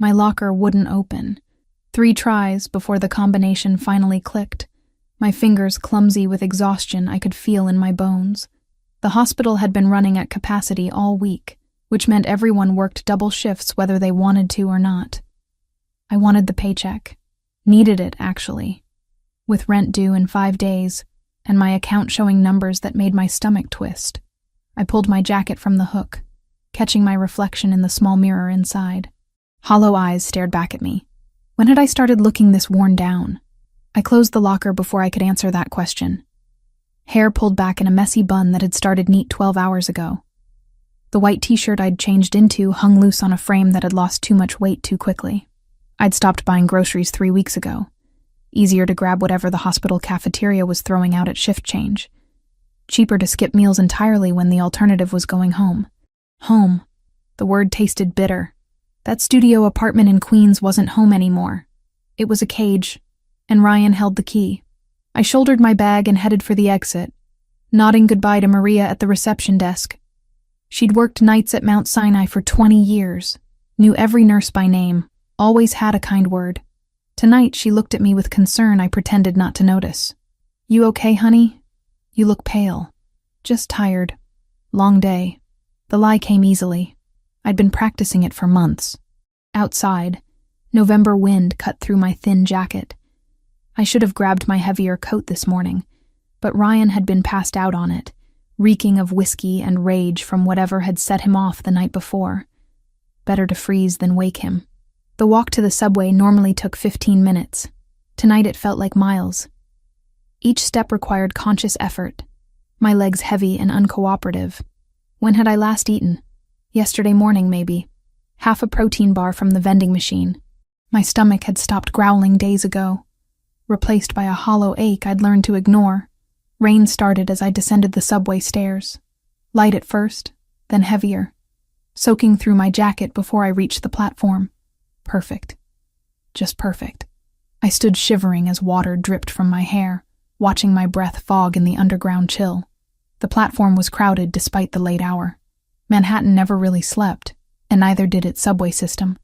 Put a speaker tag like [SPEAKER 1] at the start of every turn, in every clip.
[SPEAKER 1] My locker wouldn't open. 3 tries before the combination finally clicked. My fingers clumsy with exhaustion I could feel in my bones. The hospital had been running at capacity all week, which meant everyone worked double shifts whether they wanted to or not. I wanted the paycheck. Needed it, actually. With rent due in 5 days, and my account showing numbers that made my stomach twist. I pulled my jacket from the hook, catching my reflection in the small mirror inside. Hollow eyes stared back at me. When had I started looking this worn down? I closed the locker before I could answer that question. Hair pulled back in a messy bun that had started neat 12 hours ago. The white t-shirt I'd changed into hung loose on a frame that had lost too much weight too quickly. I'd stopped buying groceries 3 weeks ago. Easier to grab whatever the hospital cafeteria was throwing out at shift change. Cheaper to skip meals entirely when the alternative was going home. Home. The word tasted bitter. That studio apartment in Queens wasn't home anymore. It was a cage, and Ryan held the key. I shouldered my bag and headed for the exit, nodding goodbye to Maria at the reception desk. She'd worked nights at Mount Sinai for 20 years, knew every nurse by name, always had a kind word. Tonight she looked at me with concern I pretended not to notice. "You okay, honey? You look pale." "Just tired. Long day." The lie came easily. I'd been practicing it for months. Outside, November wind cut through my thin jacket. I should have grabbed my heavier coat this morning, but Ryan had been passed out on it, reeking of whiskey and rage from whatever had set him off the night before. Better to freeze than wake him. The walk to the subway normally took 15 minutes. Tonight it felt like miles. Each step required conscious effort, my legs heavy and uncooperative. When had I last eaten? Yesterday morning, maybe. Half a protein bar from the vending machine. My stomach had stopped growling days ago, replaced by a hollow ache I'd learned to ignore. Rain started as I descended the subway stairs. Light at first, then heavier, soaking through my jacket before I reached the platform. Perfect. Just perfect. I stood shivering as water dripped from my hair, watching my breath fog in the underground chill. The platform was crowded despite the late hour. Manhattan never really slept, and neither did its subway system.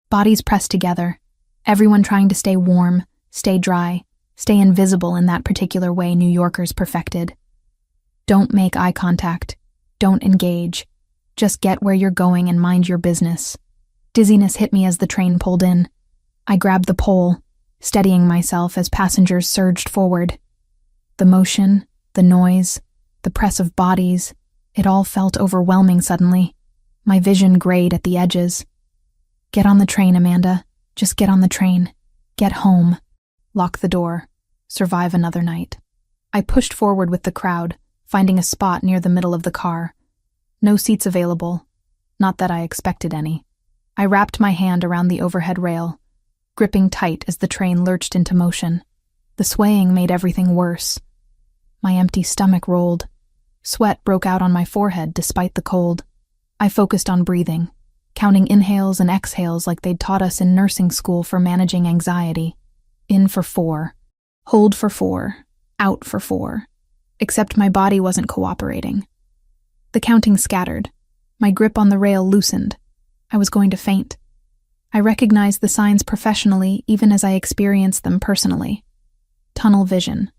[SPEAKER 1] Bodies pressed together, everyone trying to stay warm, stay dry, stay invisible in that particular way New Yorkers perfected. Don't make eye contact. Don't engage. Just get where you're going and mind your business. Dizziness hit me as the train pulled in. I grabbed the pole, steadying myself as passengers surged forward. The motion, the noise, the press of bodies, it all felt overwhelming suddenly. My vision grayed at the edges. Get on the train, Amanda. Just get on the train. Get home. Lock the door. Survive another night. I pushed forward with the crowd, finding a spot near the middle of the car. No seats available. Not that I expected any. I wrapped my hand around the overhead rail, gripping tight as the train lurched into motion. The swaying made everything worse. My empty stomach rolled. Sweat broke out on my forehead despite the cold. I focused on breathing, counting inhales and exhales like they'd taught us in nursing school for managing anxiety. In for 4. Hold for 4. Out for 4. Except my body wasn't cooperating. The counting scattered. My grip on the rail loosened. I was going to faint. I recognized the signs professionally even as I experienced them personally. Tunnel vision.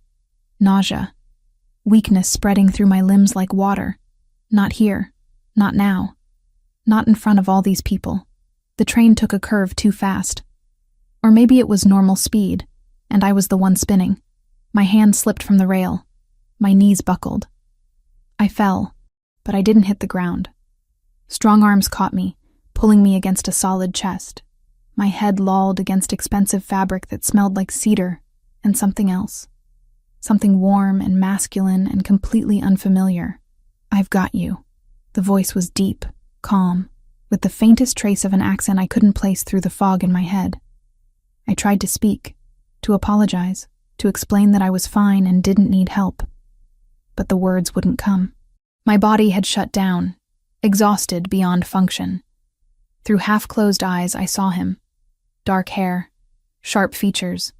[SPEAKER 1] Nausea. Weakness spreading through my limbs like water. Not here. Not now. Not in front of all these people. The train took a curve too fast. Or maybe it was normal speed, and I was the one spinning. My hand slipped from the rail. My knees buckled. I fell, but I didn't hit the ground. Strong arms caught me, pulling me against a solid chest. My head lolled against expensive fabric that smelled like cedar and something else. Something warm and masculine and completely unfamiliar. "I've got you." The voice was deep, calm, with the faintest trace of an accent I couldn't place through the fog in my head. I tried to speak, to apologize, to explain that I was fine and didn't need help. But the words wouldn't come. My body had shut down, exhausted beyond function. Through half-closed eyes I saw him. Dark hair, sharp features,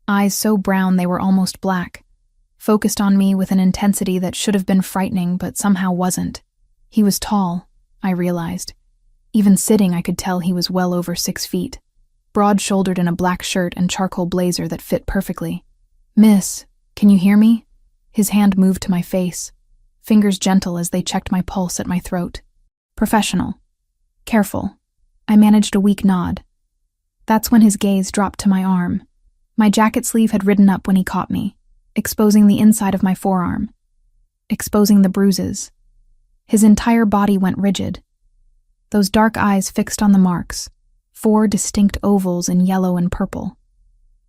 [SPEAKER 1] eyes so brown they were almost black, focused on me with an intensity that should have been frightening but somehow wasn't. He was tall, I realized. Even sitting, I could tell he was well over 6 feet, broad-shouldered in a black shirt and charcoal blazer that fit perfectly. "Miss, can you hear me?" His hand moved to my face, fingers gentle as they checked my pulse at my throat. "Professional. Careful." I managed a weak nod. That's when his gaze dropped to my arm. My jacket sleeve had ridden up when he caught me, exposing the inside of my forearm, exposing the bruises. His entire body went rigid. Those dark eyes fixed on the marks, 4 distinct ovals in yellow and purple.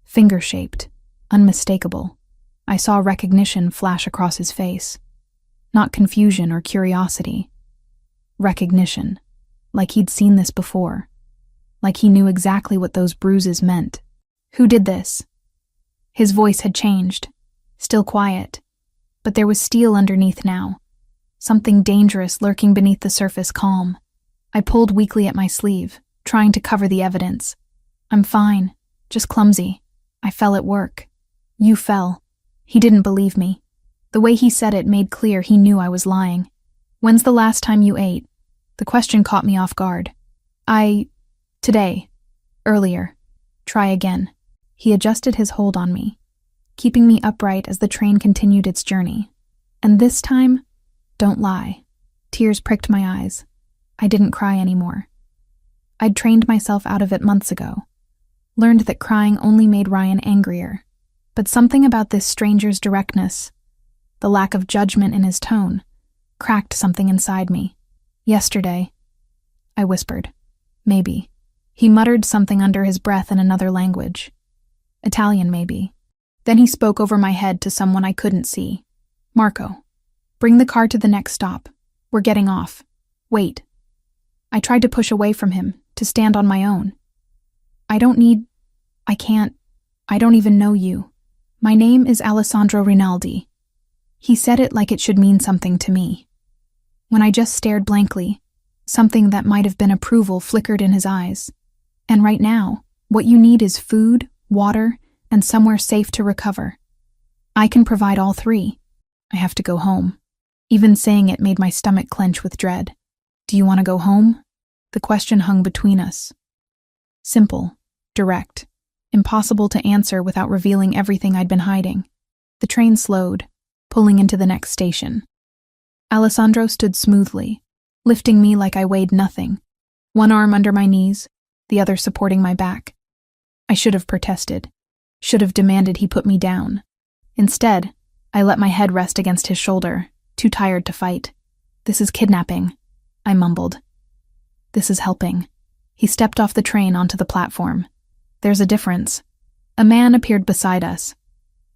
[SPEAKER 1] Finger-shaped, unmistakable. I saw recognition flash across his face. Not confusion or curiosity. Recognition. Like he'd seen this before. Like he knew exactly what those bruises meant. "Who did this?" His voice had changed. Still quiet. But there was steel underneath now. Something dangerous lurking beneath the surface calm. I pulled weakly at my sleeve, trying to cover the evidence. "I'm fine. Just clumsy. I fell at work." "You fell." He didn't believe me. The way he said it made clear he knew I was lying. "When's the last time you ate?" The question caught me off guard. Today. Earlier. Try again." He adjusted his hold on me, keeping me upright as the train continued its journey. "And this time, don't lie." Tears pricked my eyes. I didn't cry anymore. I'd trained myself out of it months ago. Learned that crying only made Ryan angrier. But something about this stranger's directness, the lack of judgment in his tone, cracked something inside me. "Yesterday," I whispered. "Maybe." He muttered something under his breath in another language. Italian, maybe. Then he spoke over my head to someone I couldn't see. "Marco, bring the car to the next stop. We're getting off. Wait." I tried to push away from him, to stand on my own. I don't even know you. My name is Alessandro Rinaldi." He said it like it should mean something to me. When I just stared blankly, something that might have been approval flickered in his eyes. "And right now, what you need is food, water, and somewhere safe to recover. I can provide all 3. I have to go home." Even saying it made my stomach clench with dread. "Do you want to go home?" The question hung between us. Simple, direct, impossible to answer without revealing everything I'd been hiding. The train slowed, pulling into the next station. Alessandro stood smoothly, lifting me like I weighed nothing, one arm under my knees, the other supporting my back. I should have protested, should have demanded he put me down. Instead, I let my head rest against his shoulder, too tired to fight. "This is kidnapping," I mumbled. "This is helping." He stepped off the train onto the platform. There's a difference. A man appeared beside us.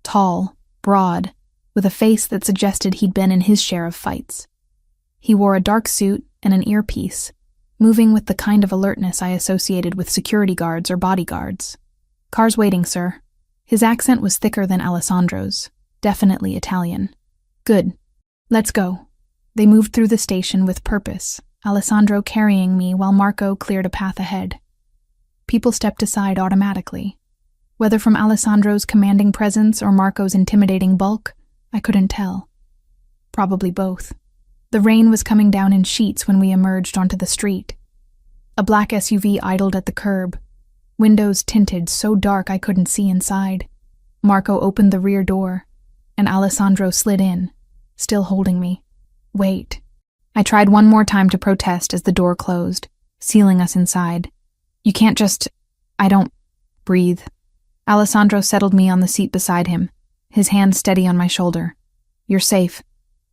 [SPEAKER 1] Tall, broad, with a face that suggested he'd been in his share of fights. He wore a dark suit and an earpiece, moving with the kind of alertness I associated with security guards or bodyguards. "Car's waiting, sir." His accent was thicker than Alessandro's, definitely Italian. "Good. Let's go." They moved through the station with purpose, Alessandro carrying me while Marco cleared a path ahead. People stepped aside automatically. Whether from Alessandro's commanding presence or Marco's intimidating bulk, I couldn't tell. Probably both. The rain was coming down in sheets when we emerged onto the street. A black SUV idled at the curb, windows tinted so dark I couldn't see inside. Marco opened the rear door, and Alessandro slid in, still holding me. "Wait." I tried one more time to protest as the door closed, sealing us inside. "You can't just... I don't... breathe." Alessandro settled me on the seat beside him, his hand steady on my shoulder. "You're safe.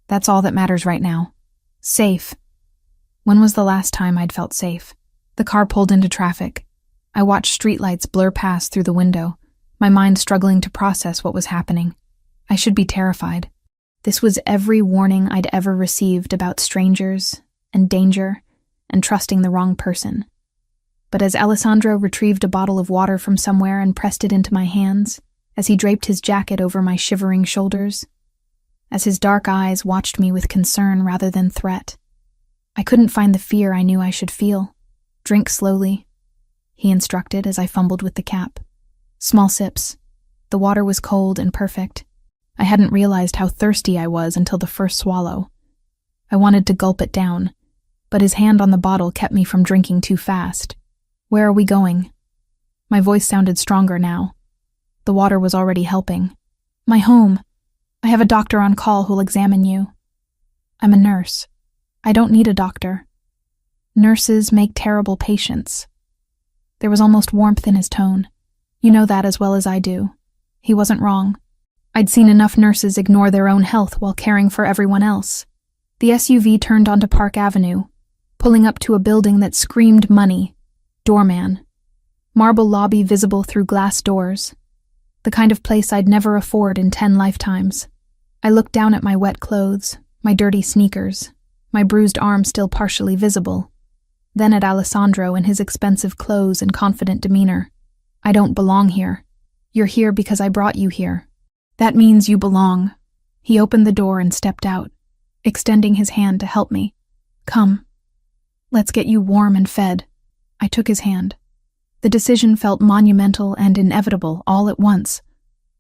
[SPEAKER 1] That's all that matters right now." Safe. When was the last time I'd felt safe? The car pulled into traffic. I watched streetlights blur past through the window, my mind struggling to process what was happening. I should be terrified. This was every warning I'd ever received about strangers and danger and trusting the wrong person. But as Alessandro retrieved a bottle of water from somewhere and pressed it into my hands, as he draped his jacket over my shivering shoulders, as his dark eyes watched me with concern rather than threat, I couldn't find the fear I knew I should feel. "Drink slowly," he instructed as I fumbled with the cap. Small sips. The water was cold and perfect. I hadn't realized how thirsty I was until the first swallow. I wanted to gulp it down, but his hand on the bottle kept me from drinking too fast. "Where are we going?" My voice sounded stronger now. The water was already helping. "My home. I have a doctor on call who'll examine you." "I'm a nurse. I don't need a doctor." "Nurses make terrible patients." There was almost warmth in his tone. "You know that as well as I do." He wasn't wrong. I'd seen enough nurses ignore their own health while caring for everyone else. The SUV turned onto Park Avenue, pulling up to a building that screamed money. Doorman. Marble lobby visible through glass doors. The kind of place I'd never afford in 10 lifetimes. I looked down at my wet clothes, my dirty sneakers, my bruised arm still partially visible. Then at Alessandro in his expensive clothes and confident demeanor. "I don't belong here. You're here because I brought you here. That means you belong." He opened the door and stepped out, extending his hand to help me. "Come. Let's get you warm and fed." I took his hand. The decision felt monumental and inevitable all at once,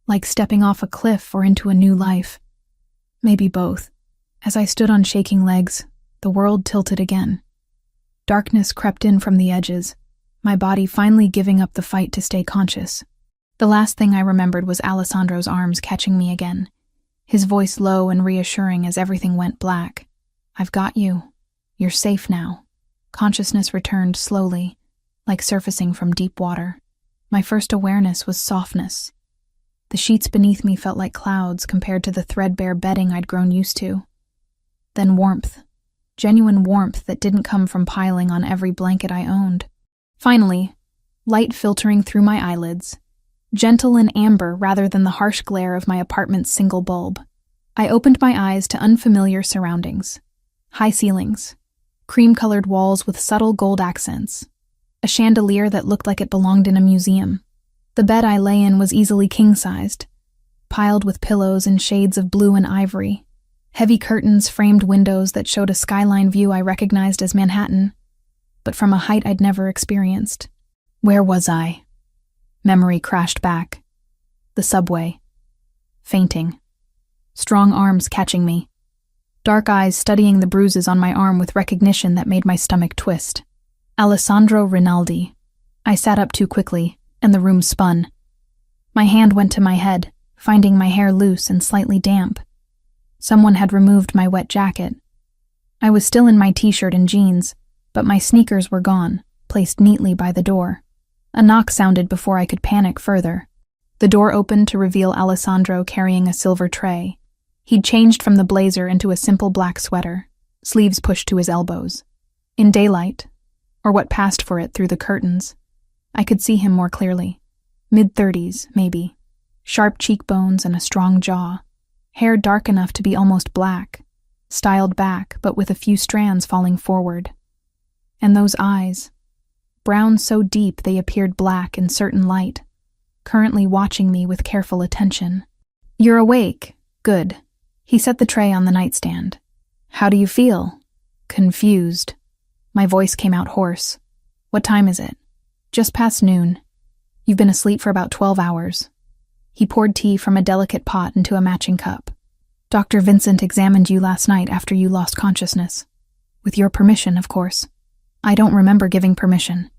[SPEAKER 1] like stepping off a cliff or into a new life. Maybe both. As I stood on shaking legs, the world tilted again. Darkness crept in from the edges, my body finally giving up the fight to stay conscious. The last thing I remembered was Alessandro's arms catching me again, his voice low and reassuring as everything went black. "I've got you. You're safe now." Consciousness returned slowly, like surfacing from deep water. My first awareness was softness. The sheets beneath me felt like clouds compared to the threadbare bedding I'd grown used to. Then warmth. Genuine warmth that didn't come from piling on every blanket I owned. Finally, light filtering through my eyelids, gentle and amber rather than the harsh glare of my apartment's single bulb. I opened my eyes to unfamiliar surroundings. High ceilings, cream-colored walls with subtle gold accents, a chandelier that looked like it belonged in a museum. The bed I lay in was easily king-sized, piled with pillows in shades of blue and ivory. Heavy curtains framed windows that showed a skyline view I recognized as Manhattan, but from a height I'd never experienced. Where was I? Memory crashed back. The subway. Fainting. Strong arms catching me. Dark eyes studying the bruises on my arm with recognition that made my stomach twist. Alessandro Rinaldi. I sat up too quickly, and the room spun. My hand went to my head, finding my hair loose and slightly damp. Someone had removed my wet jacket. I was still in my t-shirt and jeans, but my sneakers were gone, placed neatly by the door. A knock sounded before I could panic further. The door opened to reveal Alessandro carrying a silver tray. He'd changed from the blazer into a simple black sweater, sleeves pushed to his elbows. In daylight, or what passed for it through the curtains, I could see him more clearly. Mid-30s, maybe. Sharp cheekbones and a strong jaw. Hair dark enough to be almost black, styled back but with a few strands falling forward. And those eyes, brown so deep they appeared black in certain light, currently watching me with careful attention. "You're awake. Good." He set the tray on the nightstand. "How do you feel?" "Confused." My voice came out hoarse. "What time is it?" "Just past noon. You've been asleep for about 12 hours. He poured tea from a delicate pot into a matching cup. "Dr. Vincent examined you last night after you lost consciousness. With your permission, of course." "I don't remember giving permission.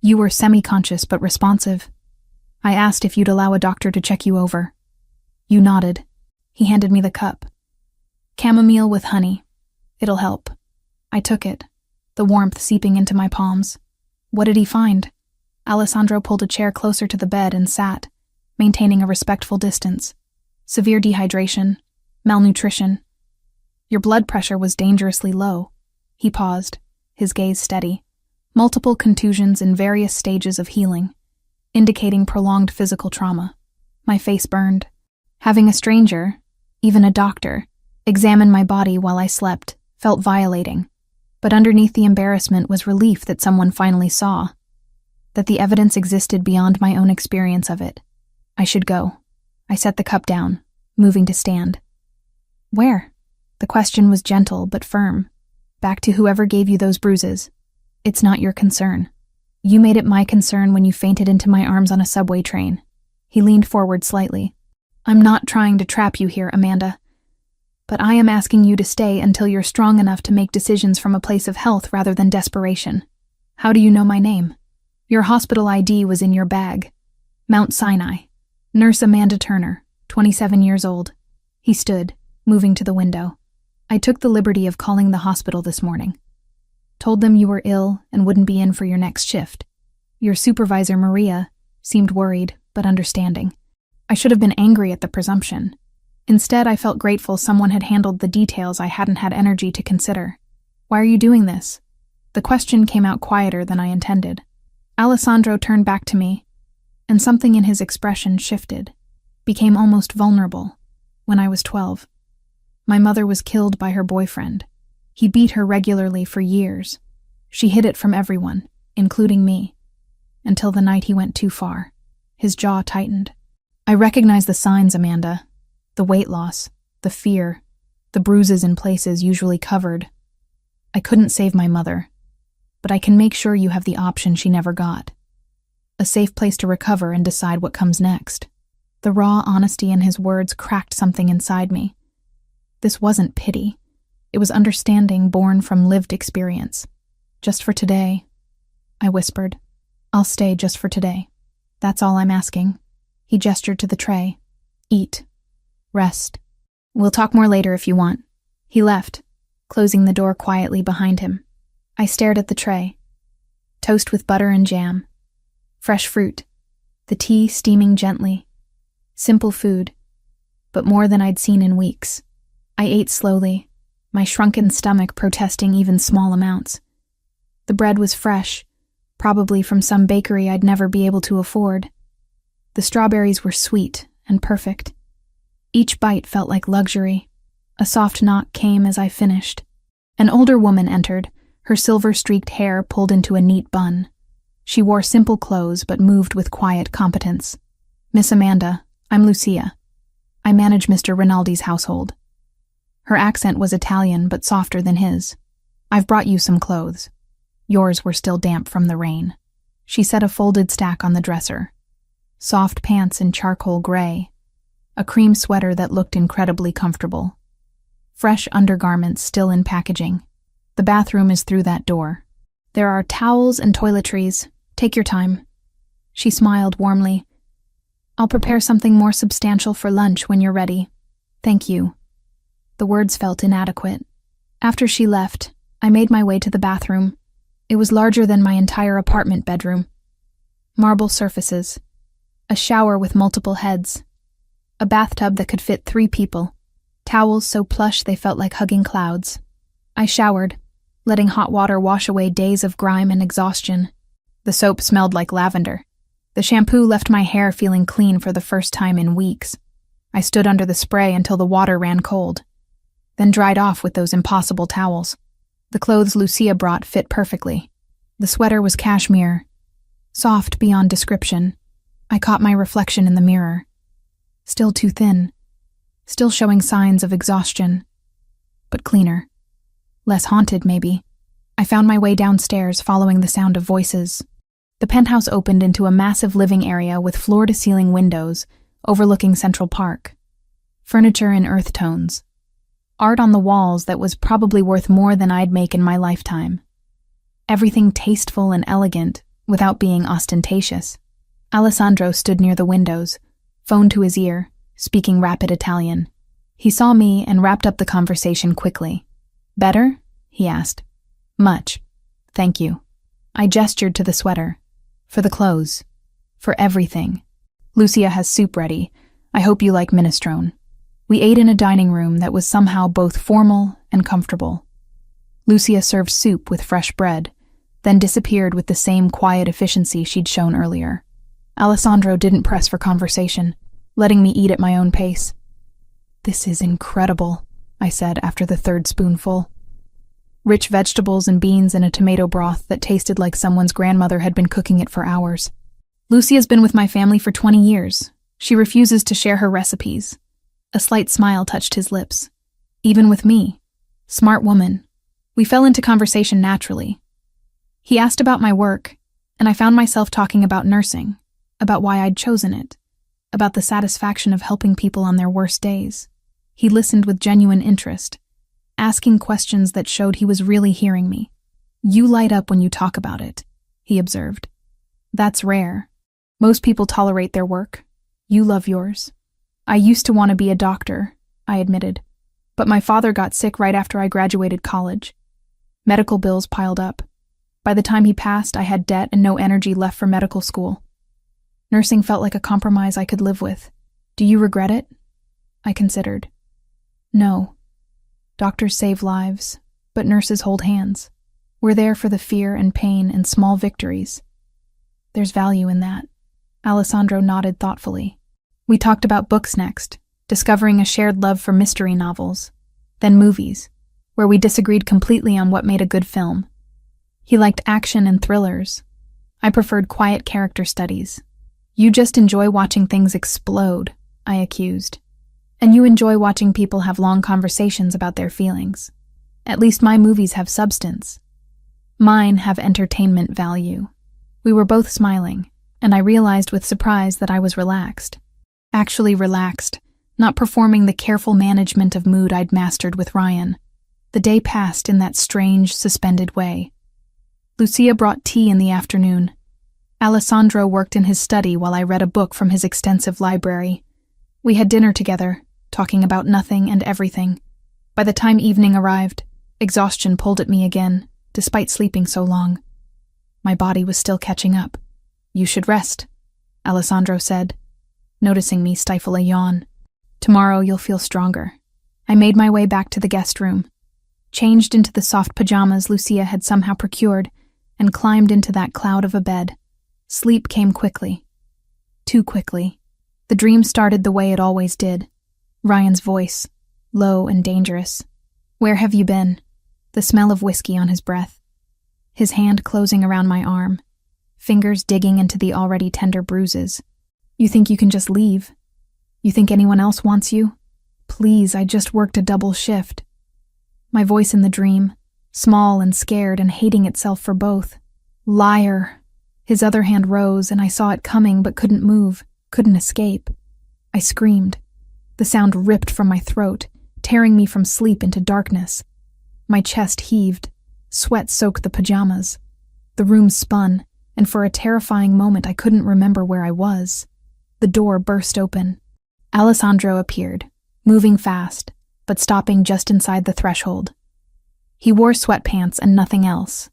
[SPEAKER 1] You were semi-conscious but responsive. I asked if you'd allow a doctor to check you over." You nodded. He handed me the cup. "Chamomile with honey. It'll help." I took it, the warmth seeping into my palms. "What did he find?" Alessandro pulled a chair closer to the bed and sat, maintaining a respectful distance. "Severe dehydration, malnutrition. Your blood pressure was dangerously low." He paused, his gaze steady. "Multiple contusions in various stages of healing, indicating prolonged physical trauma." My face burned. Having a stranger, even a doctor, examine my body while I slept felt violating. But underneath the embarrassment was relief that someone finally saw, that the evidence existed beyond my own experience of it. I should go. I set the cup down, moving to stand. "Where?" The question was gentle but firm. "Back to whoever gave you those bruises. It's not your concern. You made it my concern when you fainted into my arms on a subway train." He leaned forward slightly. "I'm not trying to trap you here, Amanda. but I am asking you to stay until you're strong enough to make decisions from a place of health rather than desperation. How do you know my name? Your hospital ID was in your bag. Mount Sinai. Nurse Amanda Turner, 27 years old. He stood, moving to the window. I took the liberty of calling the hospital this morning. Told them you were ill and wouldn't be in for your next shift. Your supervisor, Maria, seemed worried, but understanding. I should have been angry at the presumption. Instead, I felt grateful someone had handled the details I hadn't had energy to consider. Why are you doing this? The question came out quieter than I intended. Alessandro turned back to me, and something in his expression shifted, became almost vulnerable. When I was 12. My mother was killed by her boyfriend. He beat her regularly for years. She hid it from everyone, including me, until the night he went too far. His jaw tightened. I recognize the signs, Amanda. The weight loss, the fear, the bruises in places usually covered. I couldn't save my mother, but I can make sure you have the option she never got. A safe place to recover and decide what comes next. The raw honesty in his words cracked something inside me. This wasn't pity. It was understanding born from lived experience. Just for today, I whispered. I'll stay just for today. That's all I'm asking. He gestured to the tray. Eat. Rest. We'll talk more later if you want. He left, closing the door quietly behind him. I stared at the tray. Toast with butter and jam. Fresh fruit. The tea steaming gently. Simple food, but more than I'd seen in weeks. I ate slowly, my shrunken stomach protesting even small amounts. The bread was fresh, probably from some bakery I'd never be able to afford. The strawberries were sweet and perfect. Each bite felt like luxury. A soft knock came as I finished. An older woman entered, her silver-streaked hair pulled into a neat bun. She wore simple clothes but moved with quiet competence. Miss Amanda, I'm Lucia. I manage Mr. Rinaldi's household. Her accent was Italian but softer than his. I've brought you some clothes. Yours were still damp from the rain. She set a folded stack on the dresser. Soft pants in charcoal gray. A cream sweater that looked incredibly comfortable. Fresh undergarments still in packaging. The bathroom is through that door. There are towels and toiletries. Take your time. She smiled warmly. I'll prepare something more substantial for lunch when you're ready. Thank you. The words felt inadequate. After she left, I made my way to the bathroom. It was larger than my entire apartment bedroom. Marble surfaces. A shower with multiple heads. A bathtub that could fit 3 people. Towels so plush they felt like hugging clouds. I showered, letting hot water wash away days of grime and exhaustion. The soap smelled like lavender. The shampoo left my hair feeling clean for the first time in weeks. I stood under the spray until the water ran cold, then dried off with those impossible towels. The clothes Lucia brought fit perfectly. The sweater was cashmere, soft beyond description. I caught my reflection in the mirror. Still too thin, still showing signs of exhaustion, but cleaner. Less haunted, maybe. I found my way downstairs, following the sound of voices. The penthouse opened into a massive living area with floor-to-ceiling windows overlooking Central Park. Furniture in earth tones. Art on the walls that was probably worth more than I'd make in my lifetime. Everything tasteful and elegant, without being ostentatious. Alessandro stood near the windows, phone to his ear, speaking rapid Italian. He saw me and wrapped up the conversation quickly. Better? He asked. Much. Thank you. I gestured to the sweater. For the clothes. For everything. Lucia has soup ready. I hope you like minestrone. We ate in a dining room that was somehow both formal and comfortable. Lucia served soup with fresh bread, then disappeared with the same quiet efficiency she'd shown earlier. Alessandro didn't press for conversation, letting me eat at my own pace. This is incredible, I said after the 3rd spoonful. Rich vegetables and beans in a tomato broth that tasted like someone's grandmother had been cooking it for hours. Lucia's been with my family for 20 years. She refuses to share her recipes. A slight smile touched his lips. Even with me. Smart woman. We fell into conversation naturally. He asked about my work, and I found myself talking about nursing, about why I'd chosen it, about the satisfaction of helping people on their worst days. He listened with genuine interest, asking questions that showed he was really hearing me. "You light up when you talk about it," he observed. "That's rare. Most people tolerate their work. You love yours." "I used to want to be a doctor," I admitted, "but my father got sick right after I graduated college. Medical bills piled up. By the time he passed, I had debt and no energy left for medical school. Nursing felt like a compromise I could live with. Do you regret it?" I considered. "No. Doctors save lives, but nurses hold hands. We're there for the fear and pain and small victories. There's value in that." Alessandro nodded thoughtfully. We talked about books next, discovering a shared love for mystery novels, then movies, where we disagreed completely on what made a good film. He liked action and thrillers. I preferred quiet character studies. "You just enjoy watching things explode," I accused. "And you enjoy watching people have long conversations about their feelings. At least my movies have substance. Mine have entertainment value." We were both smiling, and I realized with surprise that I was relaxed. Actually relaxed, not performing the careful management of mood I'd mastered with Ryan. The day passed in that strange, suspended way. Lucia brought tea in the afternoon. Alessandro worked in his study while I read a book from his extensive library. We had dinner together, talking about nothing and everything. By the time evening arrived, exhaustion pulled at me again, despite sleeping so long. My body was still catching up. "You should rest," Alessandro said, noticing me stifle a yawn. "Tomorrow you'll feel stronger." I made my way back to the guest room, changed into the soft pajamas Lucia had somehow procured, and climbed into that cloud of a bed. Sleep came quickly. Too quickly. The dream started the way it always did. Ryan's voice, low and dangerous. "Where have you been?" The smell of whiskey on his breath. His hand closing around my arm, fingers digging into the already tender bruises. "You think you can just leave? You think anyone else wants you? Please, I just worked a double shift." My voice in the dream, small and scared and hating itself for both. "Liar!" His other hand rose, and I saw it coming but couldn't move, couldn't escape. I screamed. The sound ripped from my throat, tearing me from sleep into darkness. My chest heaved. Sweat soaked the pajamas. The room spun, and for a terrifying moment I couldn't remember where I was. The door burst open. Alessandro appeared, moving fast, but stopping just inside the threshold. He wore sweatpants and nothing else.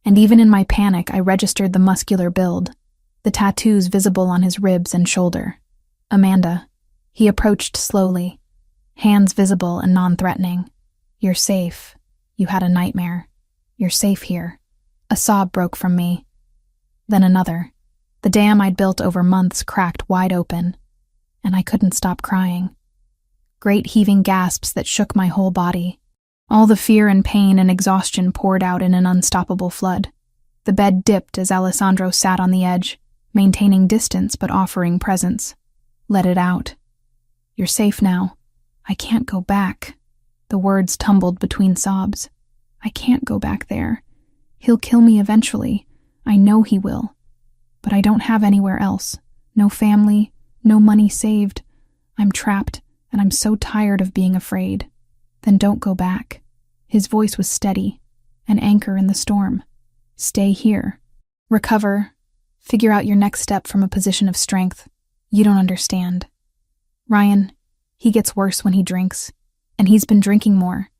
[SPEAKER 1] And even in my panic, I registered the muscular build, the tattoos visible on his ribs and shoulder. "Amanda." He approached slowly, hands visible and non-threatening. "You're safe. You had a nightmare. You're safe here." A sob broke from me. Then another. The dam I'd built over months cracked wide open, and I couldn't stop crying. Great heaving gasps that shook my whole body. All the fear and pain and exhaustion poured out in an unstoppable flood. The bed dipped as Alessandro sat on the edge, maintaining distance but offering presence. "Let it out. You're safe now. I can't go back." The words tumbled between sobs. "I can't go back there. He'll kill me eventually. I know he will. But I don't have anywhere else. No family, no money saved. I'm trapped, and I'm so tired of being afraid." "Then don't go back." His voice was steady, an anchor in the storm. "Stay here. Recover. Figure out your next step from a position of strength. You don't understand. Ryan, he gets worse when he drinks, and he's been drinking more.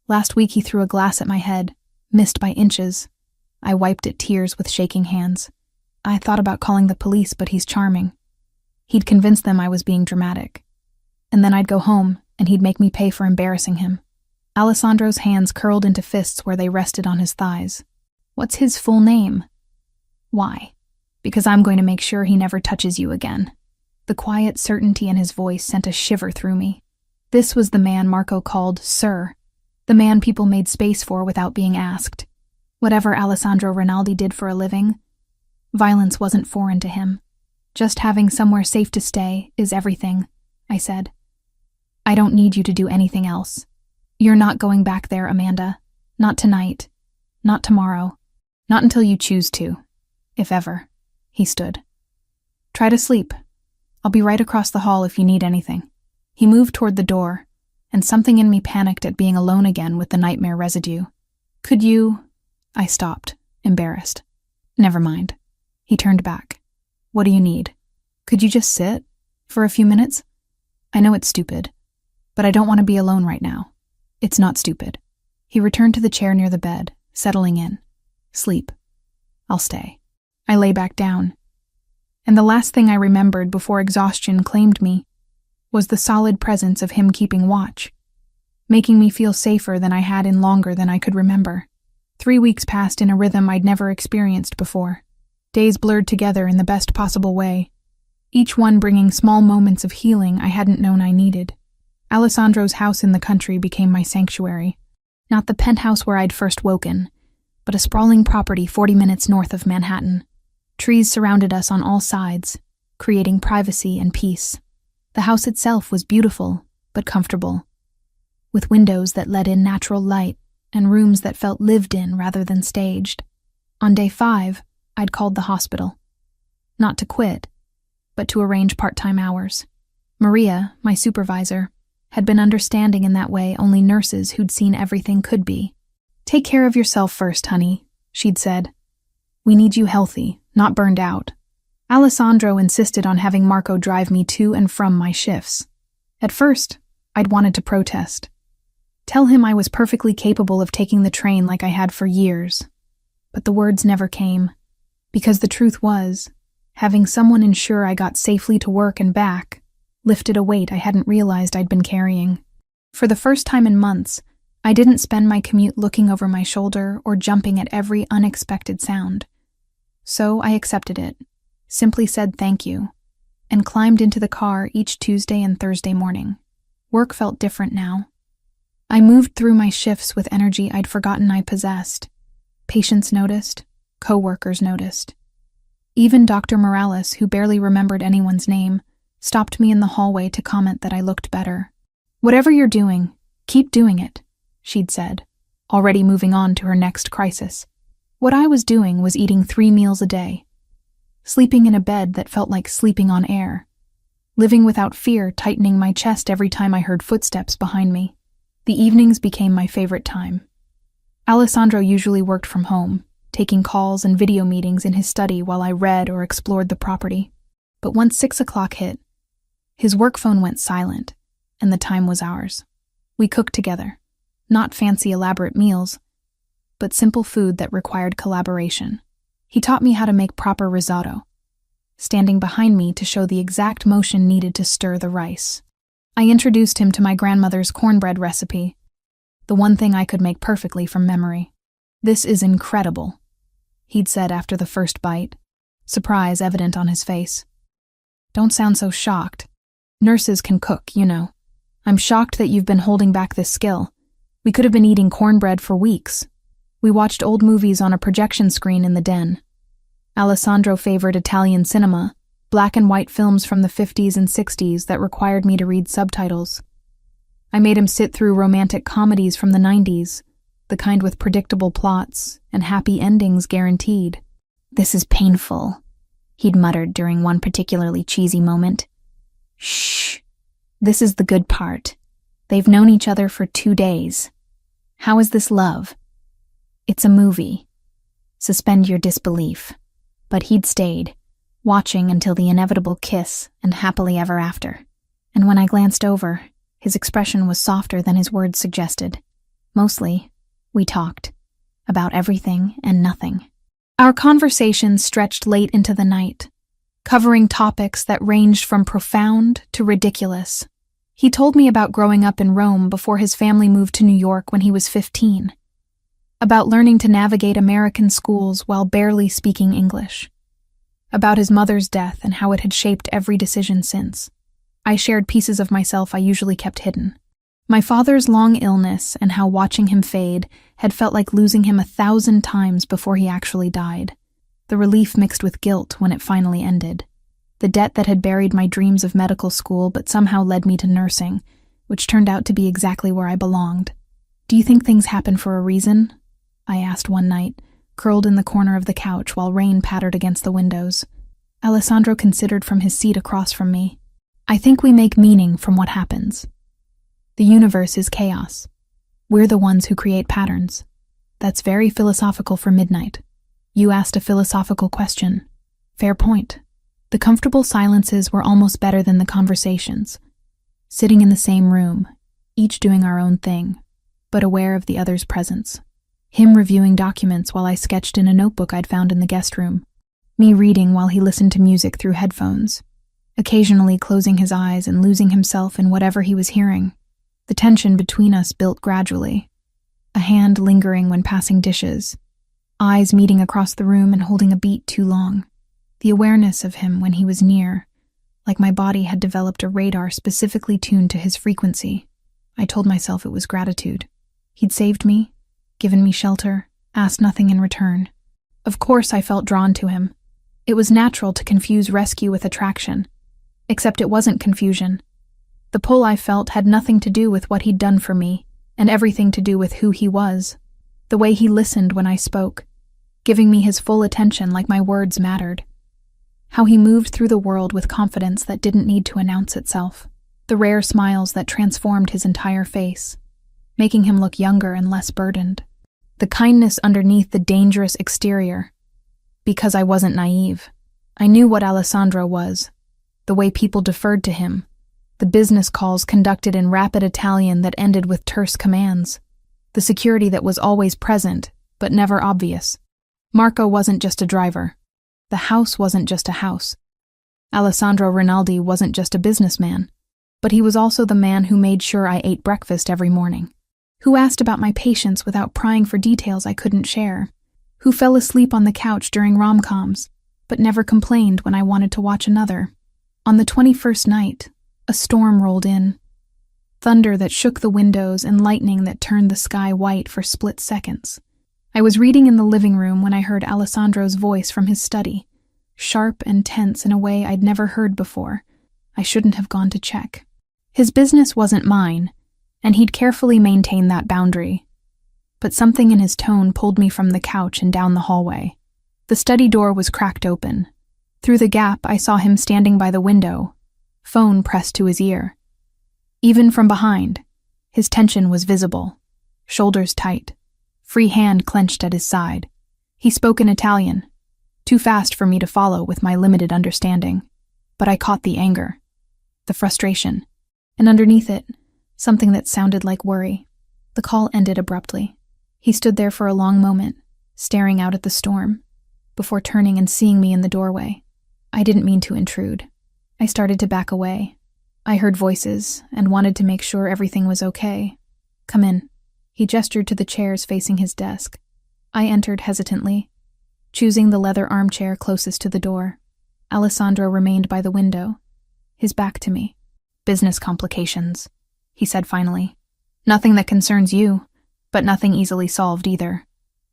[SPEAKER 1] Last week he threw a glass at my head, missed by inches. I wiped at tears with shaking hands. I thought about calling the police, but he's charming. He'd convince them I was being dramatic. And then I'd go home, and he'd make me pay for embarrassing him." Alessandro's hands curled into fists where they rested on his thighs. "What's his full name?" "Why?" "Because I'm going to make sure he never touches you again." The quiet certainty in his voice sent a shiver through me. This was the man Marco called Sir, the man people made space for without being asked. Whatever Alessandro Rinaldi did for a living, violence wasn't foreign to him. "Just having somewhere safe to stay is everything," I said. "I don't need you to do anything else. You're not going back there, Amanda. Not tonight. Not tomorrow. Not until you choose to. If ever." He stood. "Try to sleep. I'll be right across the hall if you need anything." He moved toward the door, and something in me panicked at being alone again with the nightmare residue. "Could you—" I stopped, embarrassed. "Never mind." He turned back. "What do you need? Could you just sit? For a few minutes? I know it's stupid, but I don't want to be alone right now." "It's not stupid." He returned to the chair near the bed, settling in. "Sleep. I'll stay." I lay back down. And the last thing I remembered before exhaustion claimed me was the solid presence of him keeping watch, making me feel safer than I had in longer than I could remember. 3 weeks passed in a rhythm I'd never experienced before. Days blurred together in the best possible way, each one bringing small moments of healing I hadn't known I needed. Alessandro's house in the country became my sanctuary. Not the penthouse where I'd first woken, but a sprawling property 40 minutes north of Manhattan. Trees surrounded us on all sides, creating privacy and peace. The house itself was beautiful, but comfortable, with windows that let in natural light and rooms that felt lived in rather than staged. On day 5, I'd called the hospital. Not to quit, but to arrange part-time hours. Maria, my supervisor, had been understanding in that way only nurses who'd seen everything could be. "Take care of yourself first, honey," she'd said. "We need you healthy, not burned out." Alessandro insisted on having Marco drive me to and from my shifts. At first, I'd wanted to protest. Tell him I was perfectly capable of taking the train like I had for years. But the words never came, because the truth was, having someone ensure I got safely to work and back lifted a weight I hadn't realized I'd been carrying. For the first time in months, I didn't spend my commute looking over my shoulder or jumping at every unexpected sound. So I accepted it, simply said thank you, and climbed into the car each Tuesday and Thursday morning. Work felt different now. I moved through my shifts with energy I'd forgotten I possessed. Patients noticed, co-workers noticed. Even Dr. Morales, who barely remembered anyone's name, stopped me in the hallway to comment that I looked better. "Whatever you're doing, keep doing it," she'd said, already moving on to her next crisis. What I was doing was eating 3 meals a day, sleeping in a bed that felt like sleeping on air, living without fear tightening my chest every time I heard footsteps behind me. The evenings became my favorite time. Alessandro usually worked from home, taking calls and video meetings in his study while I read or explored the property. But once 6 o'clock hit, his work phone went silent, and the time was ours. We cooked together, not fancy elaborate meals, but simple food that required collaboration. He taught me how to make proper risotto, standing behind me to show the exact motion needed to stir the rice. I introduced him to my grandmother's cornbread recipe, the one thing I could make perfectly from memory. "This is incredible," he'd said after the first bite, surprise evident on his face. "Don't sound so shocked. Nurses can cook, you know. I'm shocked that you've been holding back this skill. We could have been eating cornbread for weeks." We watched old movies on a projection screen in the den. Alessandro favored Italian cinema, black and white films from the 50s and 60s that required me to read subtitles. I made him sit through romantic comedies from the 90s, the kind with predictable plots and happy endings guaranteed. "This is painful," he'd muttered during one particularly cheesy moment. "Shh. This is the good part. They've known each other for 2 days. How is this love? It's a movie. Suspend your disbelief." But he'd stayed, watching until the inevitable kiss and happily ever after. And when I glanced over, his expression was softer than his words suggested. Mostly, we talked about everything and nothing. Our conversations stretched late into the night, covering topics that ranged from profound to ridiculous. He told me about growing up in Rome before his family moved to New York when he was 15, about learning to navigate American schools while barely speaking English, about his mother's death and how it had shaped every decision since. I shared pieces of myself I usually kept hidden. My father's long illness and how watching him fade had felt like losing him 1,000 times before he actually died. The relief mixed with guilt when it finally ended. The debt that had buried my dreams of medical school but somehow led me to nursing, which turned out to be exactly where I belonged. "Do you think things happen for a reason?" I asked one night, curled in the corner of the couch while rain pattered against the windows. Alessandro considered from his seat across from me. "I think we make meaning from what happens. The universe is chaos. We're the ones who create patterns. That's very philosophical for midnight. You asked a philosophical question. Fair point. The comfortable silences were almost better than the conversations. Sitting in the same room, each doing our own thing, but aware of the other's presence. Him reviewing documents while I sketched in a notebook I'd found in the guest room. Me reading while he listened to music through headphones, occasionally closing his eyes and losing himself in whatever he was hearing. The tension between us built gradually. A hand lingering when passing dishes, eyes meeting across the room and holding a beat too long. The awareness of him when he was near, like my body had developed a radar specifically tuned to his frequency. I told myself it was gratitude. He'd saved me, given me shelter, asked nothing in return. Of course I felt drawn to him. It was natural to confuse rescue with attraction. Except it wasn't confusion. The pull I felt had nothing to do with what he'd done for me, and everything to do with who he was. The way he listened when I spoke, giving me his full attention like my words mattered. How he moved through the world with confidence that didn't need to announce itself. The rare smiles that transformed his entire face, making him look younger and less burdened. The kindness underneath the dangerous exterior. Because I wasn't naive. I knew what Alessandro was. The way people deferred to him. The business calls conducted in rapid Italian that ended with terse commands. The security that was always present, but never obvious. Marco wasn't just a driver. The house wasn't just a house. Alessandro Rinaldi wasn't just a businessman, but he was also the man who made sure I ate breakfast every morning, who asked about my patients without prying for details I couldn't share, who fell asleep on the couch during rom-coms, but never complained when I wanted to watch another. On the 21st night, a storm rolled in. Thunder that shook the windows and lightning that turned the sky white for split seconds. I was reading in the living room when I heard Alessandro's voice from his study, sharp and tense in a way I'd never heard before. I shouldn't have gone to check. His business wasn't mine, and he'd carefully maintained that boundary. But something in his tone pulled me from the couch and down the hallway. The study door was cracked open. Through the gap, I saw him standing by the window, phone pressed to his ear. Even from behind, his tension was visible, shoulders tight, free hand clenched at his side. He spoke in Italian, too fast for me to follow with my limited understanding. But I caught the anger, the frustration, and underneath it, something that sounded like worry. The call ended abruptly. He stood there for a long moment, staring out at the storm, before turning and seeing me in the doorway. I didn't mean to intrude. I started to back away. I heard voices and wanted to make sure everything was okay. Come in. He gestured to the chairs facing his desk. I entered hesitantly, choosing the leather armchair closest to the door. Alessandro remained by the window, his back to me. Business complications, he said finally. Nothing that concerns you, but nothing easily solved either.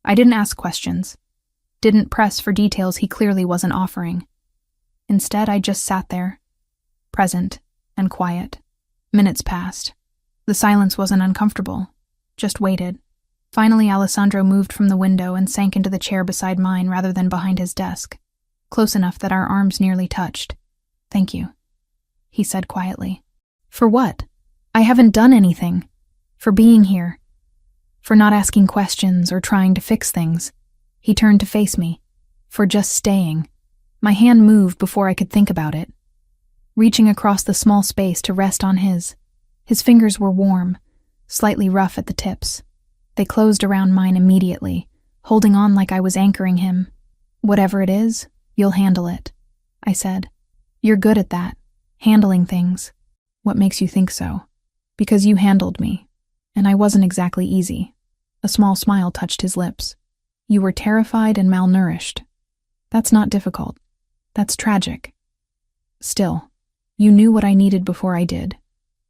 [SPEAKER 1] I didn't ask questions, didn't press for details he clearly wasn't offering. Instead, I just sat there, present and quiet. Minutes passed. The silence wasn't uncomfortable, just waited. Finally, Alessandro moved from the window and sank into the chair beside mine rather than behind his desk, close enough that our arms nearly touched. Thank you, he said quietly. For what? I haven't done anything. For being here. For not asking questions or trying to fix things. He turned to face me. For just staying. My hand moved before I could think about it, reaching across the small space to rest on his. His fingers were warm, slightly rough at the tips. They closed around mine immediately, holding on like I was anchoring him. Whatever it is, you'll handle it, I said. You're good at that, handling things. What makes you think so? Because you handled me, and I wasn't exactly easy. A small smile touched his lips. You were terrified and malnourished. That's not difficult. That's tragic. Still, you knew what I needed before I did.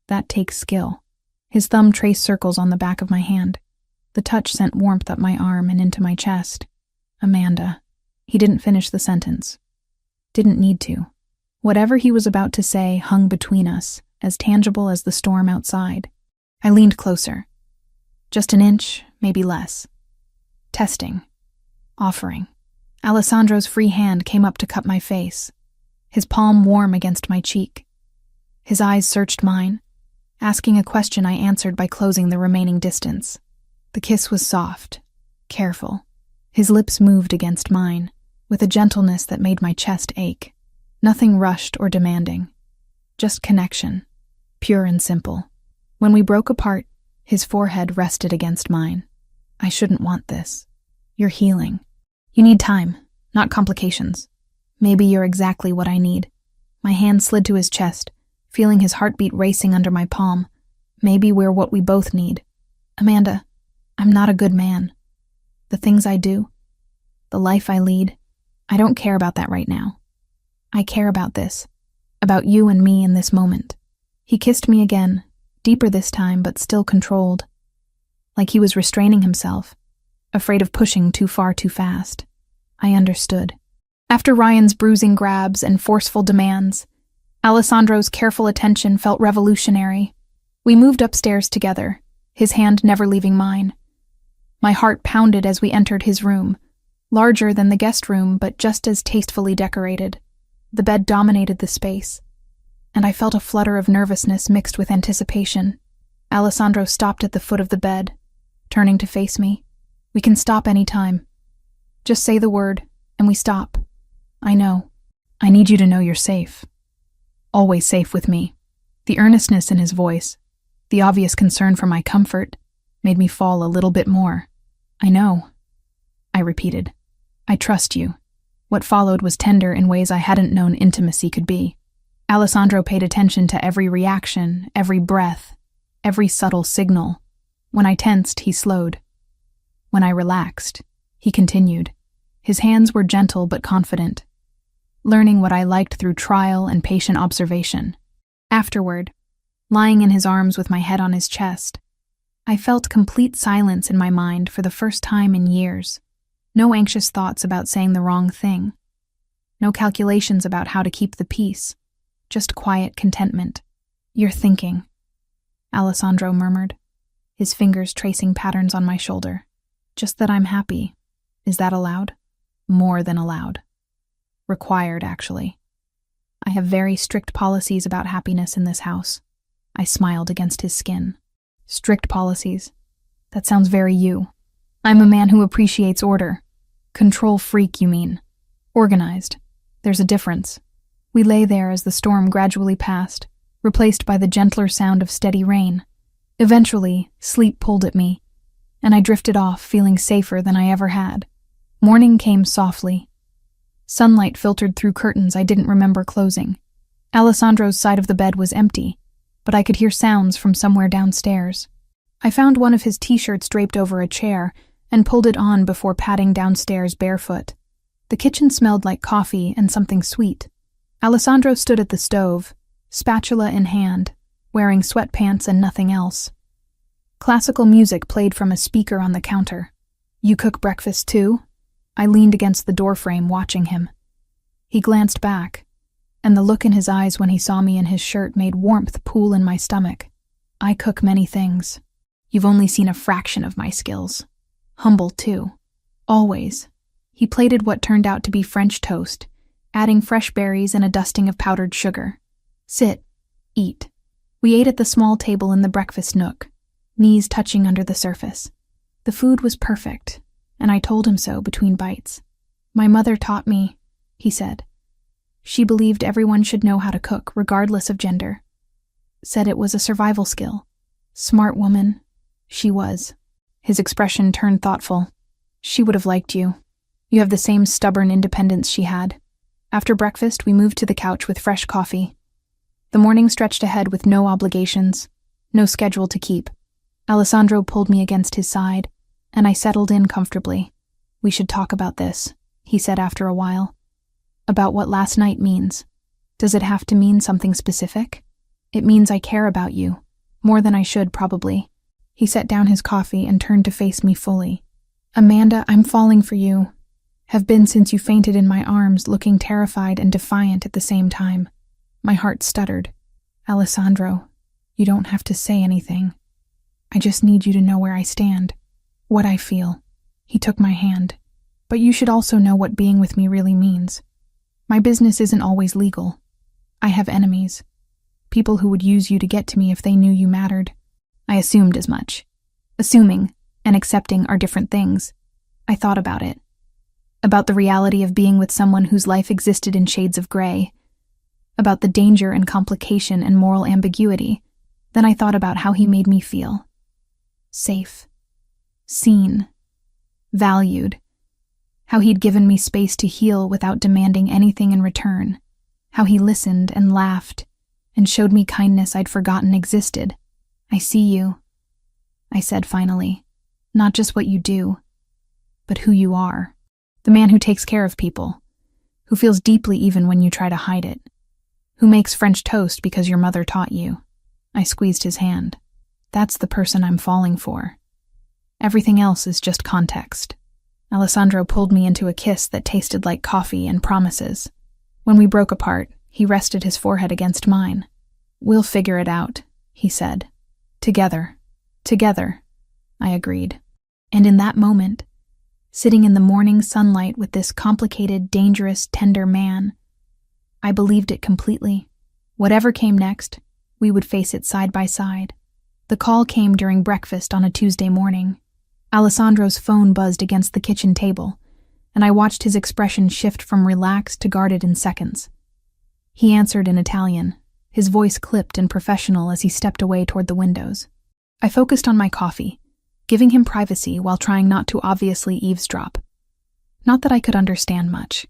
[SPEAKER 1] That takes skill. His thumb traced circles on the back of my hand. The touch sent warmth up my arm and into my chest. Amanda. He didn't finish the sentence. Didn't need to. Whatever he was about to say hung between us, as tangible as the storm outside. I leaned closer. Just an inch, maybe less. Testing. Offering. Alessandro's free hand came up to cup my face, his palm warm against my cheek. His eyes searched mine, Asking a question I answered by closing the remaining distance. The kiss was soft, careful. His lips moved against mine, with a gentleness that made my chest ache. Nothing rushed or demanding. Just connection, pure and simple. When we broke apart, his forehead rested against mine. I shouldn't want this. You're healing. You need time, not complications. Maybe you're exactly what I need. My hand slid to his chest, feeling his heartbeat racing under my palm. Maybe we're what we both need. Amanda, I'm not a good man. The things I do, the life I lead, I don't care about that right now. I care about this, about you and me in this moment. He kissed me again, deeper this time but still controlled, like he was restraining himself, afraid of pushing too far too fast. I understood. After Ryan's bruising grabs and forceful demands, Alessandro's careful attention felt revolutionary. We moved upstairs together, his hand never leaving mine. My heart pounded as we entered his room, larger than the guest room but just as tastefully decorated. The bed dominated the space, and I felt a flutter of nervousness mixed with anticipation. Alessandro stopped at the foot of the bed, turning to face me. We can stop any time. Just say the word, and we stop. I know. I need you to know you're safe. Always safe with me. The earnestness in his voice, the obvious concern for my comfort, made me fall a little bit more. I know, I repeated. I trust you. What followed was tender in ways I hadn't known intimacy could be. Alessandro paid attention to every reaction, every breath, every subtle signal. When I tensed, he slowed. When I relaxed, he continued. His hands were gentle but confident, learning what I liked through trial and patient observation. Afterward, lying in his arms with my head on his chest, I felt complete silence in my mind for the first time in years. No anxious thoughts about saying the wrong thing. No calculations about how to keep the peace. Just quiet contentment. You're thinking, Alessandro murmured, his fingers tracing patterns on my shoulder. Just that I'm happy. Is that allowed? More than allowed. Required, actually. I have very strict policies about happiness in this house. I smiled against his skin. Strict policies. That sounds very you. I'm a man who appreciates order. Control freak, you mean. Organized. There's a difference. We lay there as the storm gradually passed, replaced by the gentler sound of steady rain. Eventually, sleep pulled at me, and I drifted off, feeling safer than I ever had. Morning came softly. Sunlight filtered through curtains I didn't remember closing. Alessandro's side of the bed was empty, but I could hear sounds from somewhere downstairs. I found one of his t-shirts draped over a chair and pulled it on before padding downstairs barefoot. The kitchen smelled like coffee and something sweet. Alessandro stood at the stove, spatula in hand, wearing sweatpants and nothing else. Classical music played from a speaker on the counter. You cook breakfast too? I leaned against the doorframe watching him. He glanced back, and the look in his eyes when he saw me in his shirt made warmth pool in my stomach. I cook many things. You've only seen a fraction of my skills. Humble, too. Always. He plated what turned out to be French toast, adding fresh berries and a dusting of powdered sugar. Sit. Eat. We ate at the small table in the breakfast nook, knees touching under the surface. The food was perfect, and I told him so between bites. My mother taught me, he said. She believed everyone should know how to cook, regardless of gender. Said it was a survival skill. Smart woman. She was. His expression turned thoughtful. She would have liked you. You have the same stubborn independence she had. After breakfast, we moved to the couch with fresh coffee. The morning stretched ahead with no obligations, no schedule to keep. Alessandro pulled me against his side, and I settled in comfortably. We should talk about this, he said after a while. About what last night means. Does it have to mean something specific? It means I care about you. More than I should, probably. He set down his coffee and turned to face me fully. Amanda, I'm falling for you. Have been since you fainted in my arms, looking terrified and defiant at the same time. My heart stuttered. Alessandro, you don't have to say anything. I just need you to know where I stand. What I feel. He took my hand. But you should also know what being with me really means. My business isn't always legal. I have enemies. people who would use you to get to me if they knew you mattered. I assumed as much. Assuming and accepting are different things. I thought about it. About the reality of being with someone whose life existed in shades of gray. About the danger and complication and moral ambiguity. Then I thought about how he made me feel. Safe. Seen. Valued. How he'd given me space to heal without demanding anything in return. How he listened and laughed and showed me kindness I'd forgotten existed. I see you, I said finally. Not just what you do, but who you are. The man who takes care of people, who feels deeply even when you try to hide it, who makes French toast because your mother taught you. I squeezed his hand. That's the person I'm falling for. Everything else is just context. Alessandro pulled me into a kiss that tasted like coffee and promises. When we broke apart, he rested his forehead against mine. We'll figure it out, he said. Together. Together, I agreed. And in that moment, sitting in the morning sunlight with this complicated, dangerous, tender man, I believed it completely. Whatever came next, we would face it side by side. The call came during breakfast on a Tuesday morning. Alessandro's phone buzzed against the kitchen table, and I watched his expression shift from relaxed to guarded in seconds. He answered in Italian, his voice clipped and professional as he stepped away toward the windows. I focused on my coffee, giving him privacy while trying not to obviously eavesdrop. Not that I could understand much.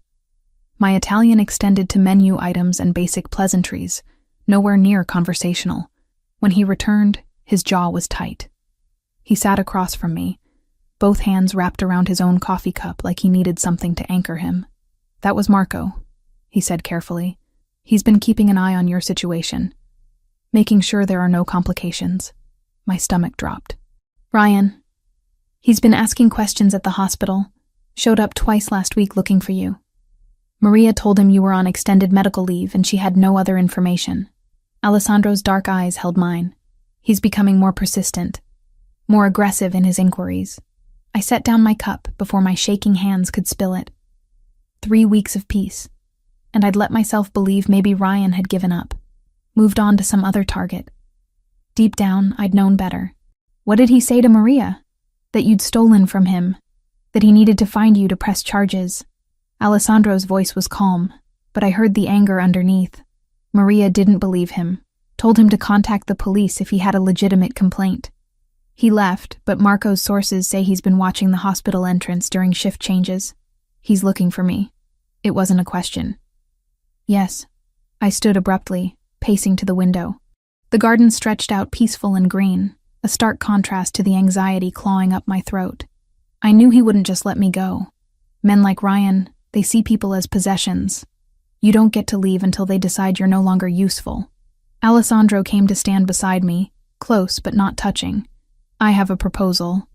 [SPEAKER 1] My Italian extended to menu items and basic pleasantries, nowhere near conversational. When he returned, his jaw was tight. He sat across from me, both hands wrapped around his own coffee cup like he needed something to anchor him. That was Marco, he said carefully. He's been keeping an eye on your situation, making sure there are no complications. My stomach dropped. Ryan. He's been asking questions at the hospital. Showed up twice last week looking for you. Maria told him you were on extended medical leave and she had no other information. Alessandro's dark eyes held mine. He's becoming more persistent, more aggressive in his inquiries. I set down my cup before my shaking hands could spill it. 3 weeks of peace, and I'd let myself believe maybe Ryan had given up, moved on to some other target. Deep down, I'd known better. What did he say to Maria? That you'd stolen from him, that he needed to find you to press charges. Alessandro's voice was calm, but I heard the anger underneath. Maria didn't believe him, told him to contact the police if he had a legitimate complaint. He left, but Marco's sources say he's been watching the hospital entrance during shift changes. He's looking for me. It wasn't a question. Yes. I stood abruptly, pacing to the window. The garden stretched out peaceful and green, a stark contrast to the anxiety clawing up my throat. I knew he wouldn't just let me go. Men like Ryan, they see people as possessions. You don't get to leave until they decide you're no longer useful. Alessandro came to stand beside me, close but not touching. I have a proposal.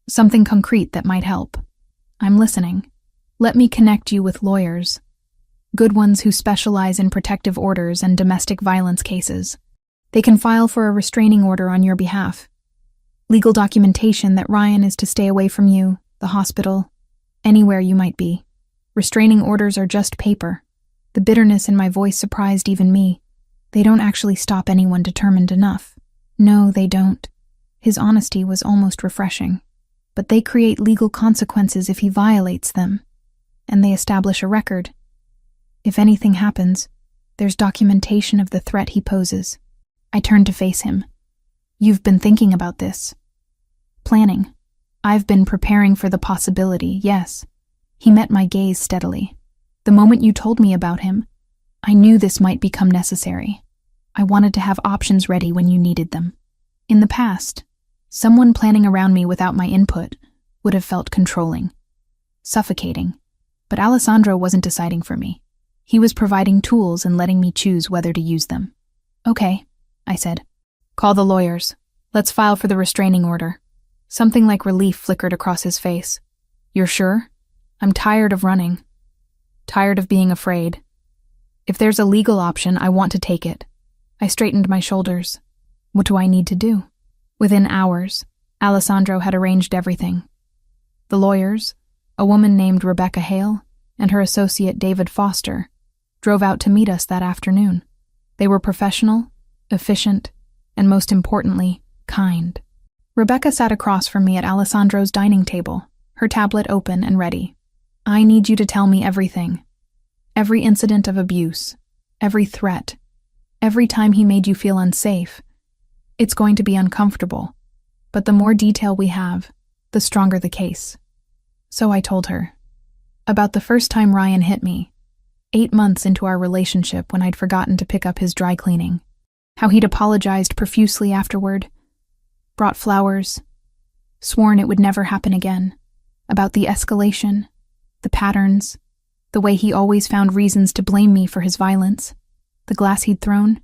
[SPEAKER 1] Something concrete that might help. I'm listening. Let me connect you with lawyers. Good ones who specialize in protective orders and domestic violence cases. They can file for a restraining order on your behalf. Legal documentation that Ryan is to stay away from you, the hospital, anywhere you might be. Restraining orders are just paper. The bitterness in my voice surprised even me. They don't actually stop anyone determined enough. No, they don't. His honesty was almost refreshing. But they create legal consequences if he violates them. And they establish a record. If anything happens, there's documentation of the threat he poses. I turned to face him. You've been thinking about this. Planning. I've been preparing for the possibility, yes. He met my gaze steadily. The moment you told me about him, I knew this might become necessary. I wanted to have options ready when you needed them. In the past, someone planning around me without my input would have felt controlling, suffocating. But Alessandro wasn't deciding for me. He was providing tools and letting me choose whether to use them. Okay, I said. Call the lawyers. Let's file for the restraining order. Something like relief flickered across his face. You're sure? I'm tired of running. Tired of being afraid. If there's a legal option, I want to take it. I straightened my shoulders. What do I need to do? Within hours, Alessandro had arranged everything. The lawyers, a woman named Rebecca Hale, and her associate David Foster, drove out to meet us that afternoon. They were professional, efficient, and most importantly, kind. Rebecca sat across from me at Alessandro's dining table, her tablet open and ready. I need you to tell me everything. Every incident of abuse, every threat, every time he made you feel unsafe. It's going to be uncomfortable, but the more detail we have, the stronger the case. So I told her. About the first time Ryan hit me, 8 months into our relationship when I'd forgotten to pick up his dry cleaning. How he'd apologized profusely afterward, brought flowers, sworn it would never happen again. About the escalation, the patterns, the way he always found reasons to blame me for his violence, the glass he'd thrown,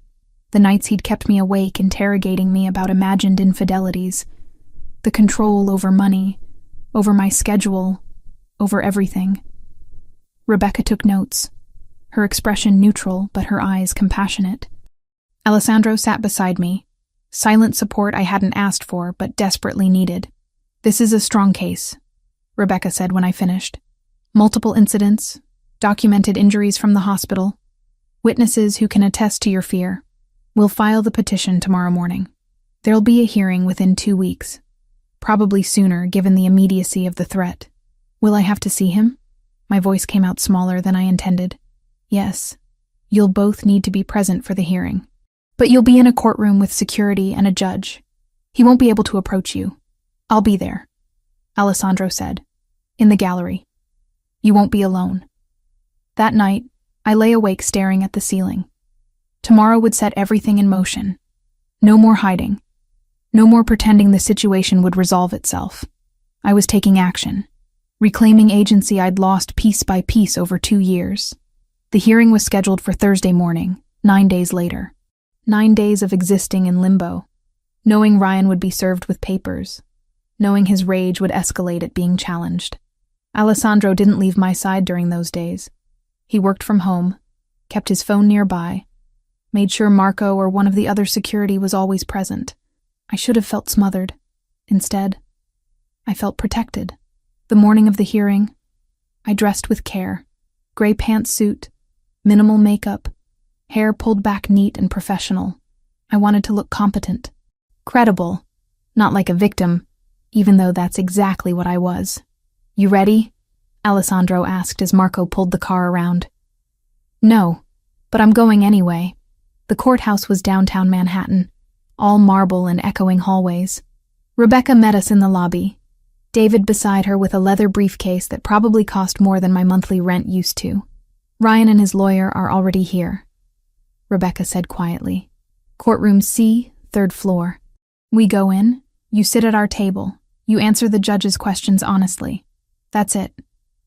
[SPEAKER 1] the nights he'd kept me awake interrogating me about imagined infidelities, the control over money, over my schedule, over everything. Rebecca took notes, her expression neutral but her eyes compassionate. Alessandro sat beside me, silent support I hadn't asked for but desperately needed. This is a strong case, Rebecca said when I finished. Multiple incidents, documented injuries from the hospital, witnesses who can attest to your fear. We'll file the petition tomorrow morning. There'll be a hearing within 2 weeks. Probably sooner, given the immediacy of the threat. Will I have to see him? My voice came out smaller than I intended. Yes. You'll both need to be present for the hearing. But you'll be in a courtroom with security and a judge. He won't be able to approach you. I'll be there, Alessandro said. In the gallery. You won't be alone. That night, I lay awake staring at the ceiling. Tomorrow would set everything in motion. No more hiding. No more pretending the situation would resolve itself. I was taking action, reclaiming agency I'd lost piece by piece over 2 years. The hearing was scheduled for Thursday morning, 9 days later. 9 days of existing in limbo, knowing Ryan would be served with papers, knowing his rage would escalate at being challenged. Alessandro didn't leave my side during those days. He worked from home, kept his phone nearby, made sure Marco or one of the other security was always present. I should have felt smothered. Instead, I felt protected. The morning of the hearing, I dressed with care. Gray pantsuit, minimal makeup, hair pulled back neat and professional. I wanted to look competent. Credible, not like a victim, even though that's exactly what I was. You ready? Alessandro asked as Marco pulled the car around. No, but I'm going anyway. The courthouse was downtown Manhattan, all marble and echoing hallways. Rebecca met us in the lobby, David beside her with a leather briefcase that probably cost more than my monthly rent used to. Ryan and his lawyer are already here, Rebecca said quietly. Courtroom C, 3rd floor. We go in, you sit at our table, you answer the judge's questions honestly. That's it.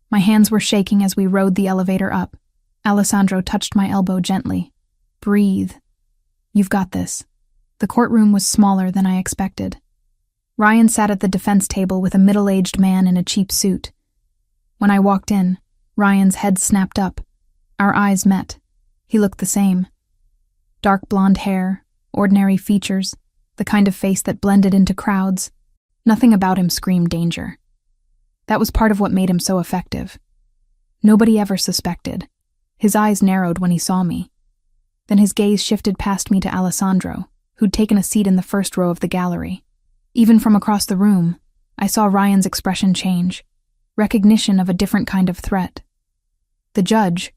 [SPEAKER 1] My hands were shaking as we rode the elevator up. Alessandro touched my elbow gently. Breathe. You've got this. The courtroom was smaller than I expected. Ryan sat at the defense table with a middle-aged man in a cheap suit. When I walked in, Ryan's head snapped up. Our eyes met. He looked the same. Dark blonde hair, ordinary features, the kind of face that blended into crowds. Nothing about him screamed danger. That was part of what made him so effective. Nobody ever suspected. His eyes narrowed when he saw me. Then his gaze shifted past me to Alessandro, who'd taken a seat in the first row of the gallery. Even from across the room, I saw Ryan's expression change, recognition of a different kind of threat. The judge,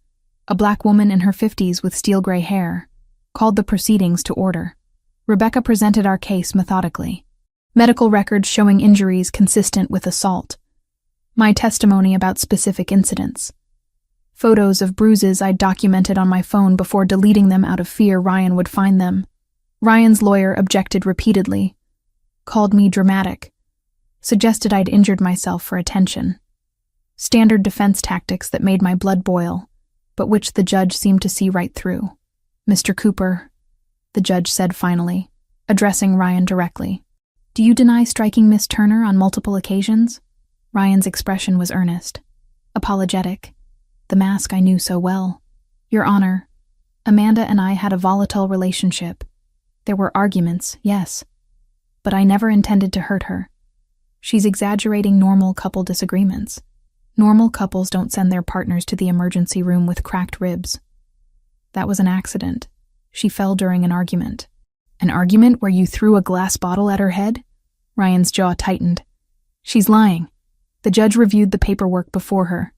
[SPEAKER 1] a black woman in her 50s with steel-gray hair, called the proceedings to order. Rebecca presented our case methodically. Medical records showing injuries consistent with assault. My testimony about specific incidents. Photos of bruises I'd documented on my phone before deleting them out of fear Ryan would find them. Ryan's lawyer objected repeatedly, called me dramatic, suggested I'd injured myself for attention. Standard defense tactics that made my blood boil, but which the judge seemed to see right through. Mr. Cooper, the judge said finally, addressing Ryan directly. Do you deny striking Miss Turner on multiple occasions? Ryan's expression was earnest, apologetic. The mask I knew so well. Your Honor, Amanda and I had a volatile relationship. There were arguments, yes, but I never intended to hurt her. She's exaggerating normal couple disagreements. Normal couples don't send their partners to the emergency room with cracked ribs. That was an accident. She fell during an argument. An argument where you threw a glass bottle at her head? Ryan's jaw tightened. She's lying. The judge reviewed the paperwork before her.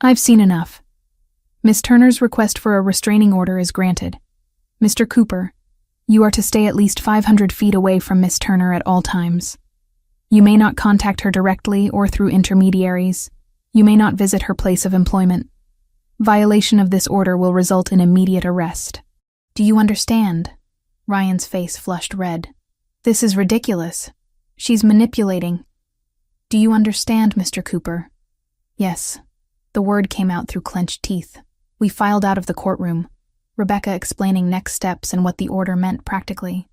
[SPEAKER 1] I've seen enough. Miss Turner's request for a restraining order is granted. Mr. Cooper, you are to stay at least 500 feet away from Miss Turner at all times. You may not contact her directly or through intermediaries. You may not visit her place of employment. Violation of this order will result in immediate arrest. Do you understand? Ryan's face flushed red. This is ridiculous. She's manipulating. Do you understand, Mr. Cooper? Yes. The word came out through clenched teeth. We filed out of the courtroom, Rebecca explaining next steps and what the order meant practically.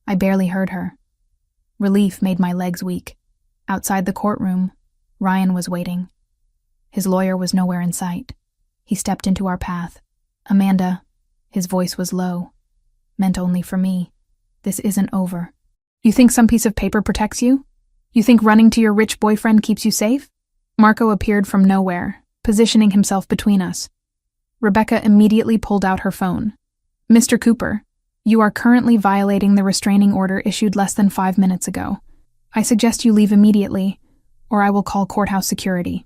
[SPEAKER 1] I barely heard her. Relief made my legs weak. Outside the courtroom, Ryan was waiting. His lawyer was nowhere in sight. He stepped into our path. Amanda, his voice was low, meant only for me. This isn't over. You think some piece of paper protects you? You think running to your rich boyfriend keeps you safe? Marco appeared from nowhere, positioning himself between us. Rebecca immediately pulled out her phone. Mr. Cooper, you are currently violating the restraining order issued less than 5 minutes ago. I suggest you leave immediately, or I will call courthouse security.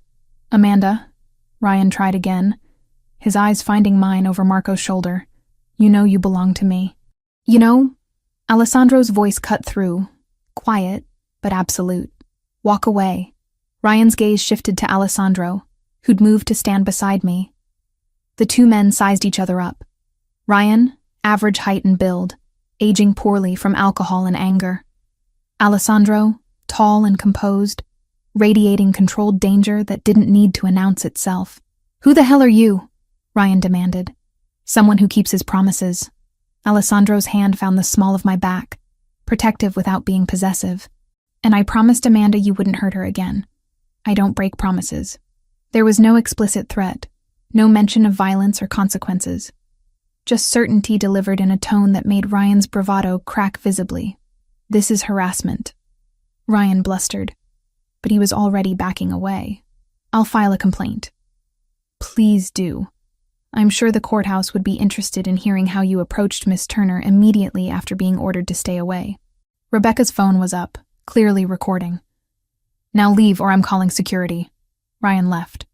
[SPEAKER 1] Amanda, Ryan tried again, his eyes finding mine over Marco's shoulder. You know you belong to me. You know? Alessandro's voice cut through, quiet, but absolute. Walk away. Ryan's gaze shifted to Alessandro, who'd moved to stand beside me. The two men sized each other up. Ryan, average height and build, aging poorly from alcohol and anger. Alessandro, tall and composed, radiating controlled danger that didn't need to announce itself. Who the hell are you? Ryan demanded. Someone who keeps his promises. Alessandro's hand found the small of my back, protective without being possessive. And I promised Amanda you wouldn't hurt her again. I don't break promises. There was no explicit threat, no mention of violence or consequences. Just certainty delivered in a tone that made Ryan's bravado crack visibly. This is harassment. Ryan blustered, but he was already backing away. I'll file a complaint. Please do. I'm sure the courthouse would be interested in hearing how you approached Miss Turner immediately after being ordered to stay away. Rebecca's phone was up, clearly recording. Now leave or I'm calling security. Ryan left.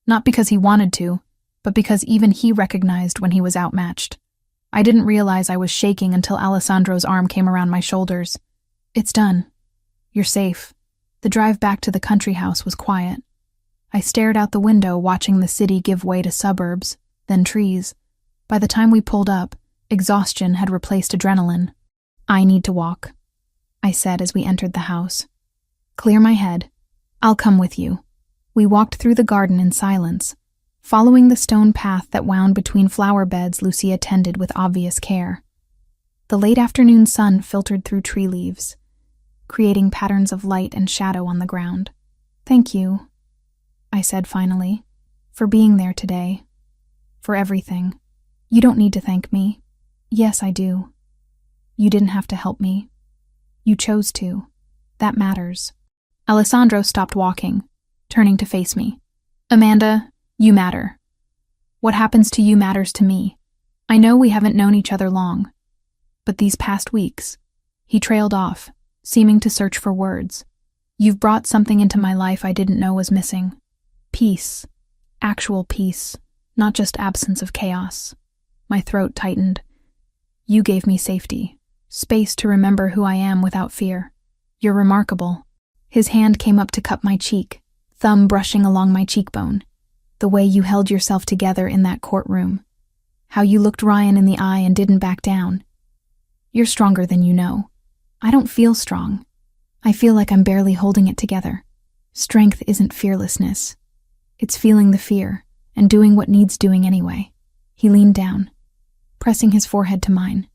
[SPEAKER 1] Not because he wanted to, but because even he recognized when he was outmatched. I didn't realize I was shaking until Alessandro's arm came around my shoulders. It's done. You're safe. The drive back to the country house was quiet. I stared out the window watching the city give way to suburbs, then trees. By the time we pulled up, exhaustion had replaced adrenaline. I need to walk, I said as we entered the house. Clear my head. I'll come with you. We walked through the garden in silence, following the stone path that wound between flower beds Lucia tended with obvious care. The late afternoon sun filtered through tree leaves, creating patterns of light and shadow on the ground. Thank you, I said finally, for being there today, for everything. You don't need to thank me. Yes, I do. You didn't have to help me. You chose to. That matters. Alessandro stopped walking, turning to face me. Amanda, you matter. What happens to you matters to me. I know we haven't known each other long, but these past weeks, he trailed off, seeming to search for words. You've brought something into my life I didn't know was missing. Peace. Actual peace, not just absence of chaos. My throat tightened. You gave me safety, space to remember who I am without fear. You're remarkable. His hand came up to cup my cheek, thumb brushing along my cheekbone. The way you held yourself together in that courtroom. How you looked Ryan in the eye and didn't back down. You're stronger than you know. I don't feel strong. I feel like I'm barely holding it together. Strength isn't fearlessness. It's feeling the fear and doing what needs doing anyway. He leaned down, pressing his forehead to mine.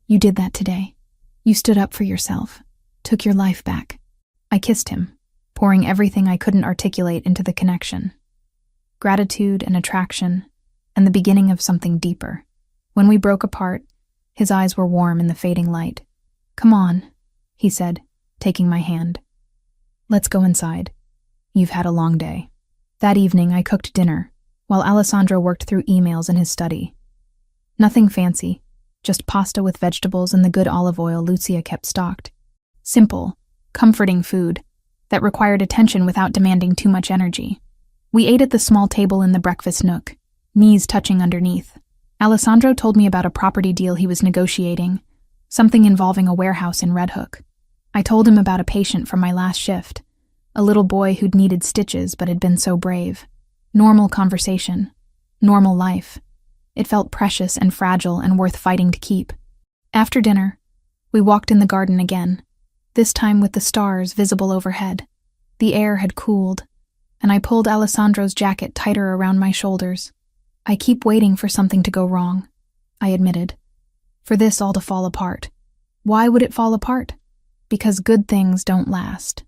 [SPEAKER 1] You did that today. You stood up for yourself, took your life back. I kissed him, pouring everything I couldn't articulate into the connection. Gratitude and attraction, and the beginning of something deeper. When we broke apart, his eyes were warm in the fading light. Come on, he said, taking my hand. Let's go inside. You've had a long day. That evening I cooked dinner, while Alessandro worked through emails in his study. Nothing fancy, Just pasta with vegetables and the good olive oil Lucia kept stocked. Simple, comforting food that required attention without demanding too much energy. We ate at the small table in the breakfast nook, knees touching underneath. Alessandro told me about a property deal he was negotiating, something involving a warehouse in Red Hook. I told him about a patient from my last shift, a little boy who'd needed stitches but had been so brave. Normal conversation, normal life. It felt precious and fragile and worth fighting to keep. After dinner, we walked in the garden again, this time with the stars visible overhead. The air had cooled, and I pulled Alessandro's jacket tighter around my shoulders. I keep waiting for something to go wrong, I admitted. For this all to fall apart. Why would it fall apart? Because good things don't last.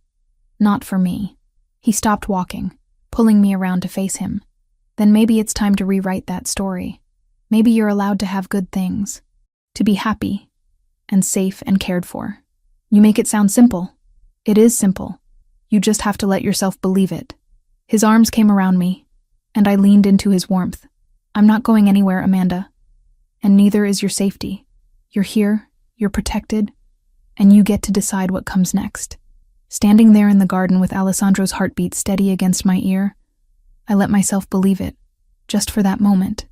[SPEAKER 1] Not for me. He stopped walking, pulling me around to face him. Then maybe it's time to rewrite that story. Maybe you're allowed to have good things, to be happy and safe and cared for. You make it sound simple. It is simple. You just have to let yourself believe it. His arms came around me, and I leaned into his warmth. I'm not going anywhere, Amanda. And neither is your safety. You're here, you're protected, and you get to decide what comes next. Standing there in the garden with Alessandro's heartbeat steady against my ear, I let myself believe it, just for that moment.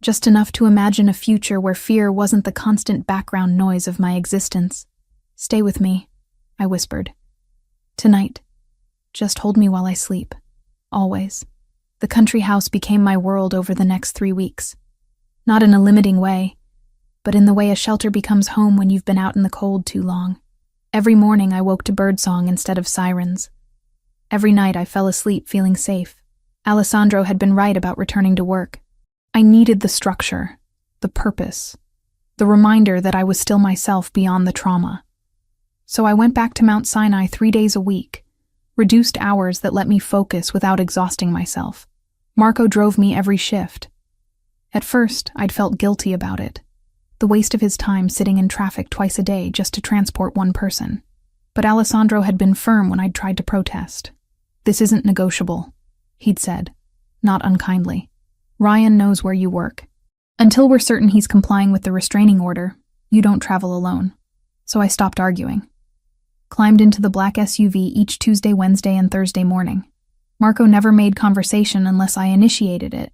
[SPEAKER 1] Just enough to imagine a future where fear wasn't the constant background noise of my existence. Stay with me, I whispered. Tonight. Just hold me while I sleep. Always. The country house became my world over the next 3 weeks. Not in a limiting way, but in the way a shelter becomes home when you've been out in the cold too long. Every morning I woke to birdsong instead of sirens. Every night I fell asleep feeling safe. Alessandro had been right about returning to work. I needed the structure, the purpose, the reminder that I was still myself beyond the trauma. So I went back to Mount Sinai 3 days a week, reduced hours that let me focus without exhausting myself. Marco drove me every shift. At first, I'd felt guilty about it, the waste of his time sitting in traffic twice a day just to transport one person. But Alessandro had been firm when I'd tried to protest. This isn't negotiable, he'd said, not unkindly. Ryan knows where you work. Until we're certain he's complying with the restraining order, you don't travel alone. So I stopped arguing. Climbed into the black SUV each Tuesday, Wednesday, and Thursday morning. Marco never made conversation unless I initiated it,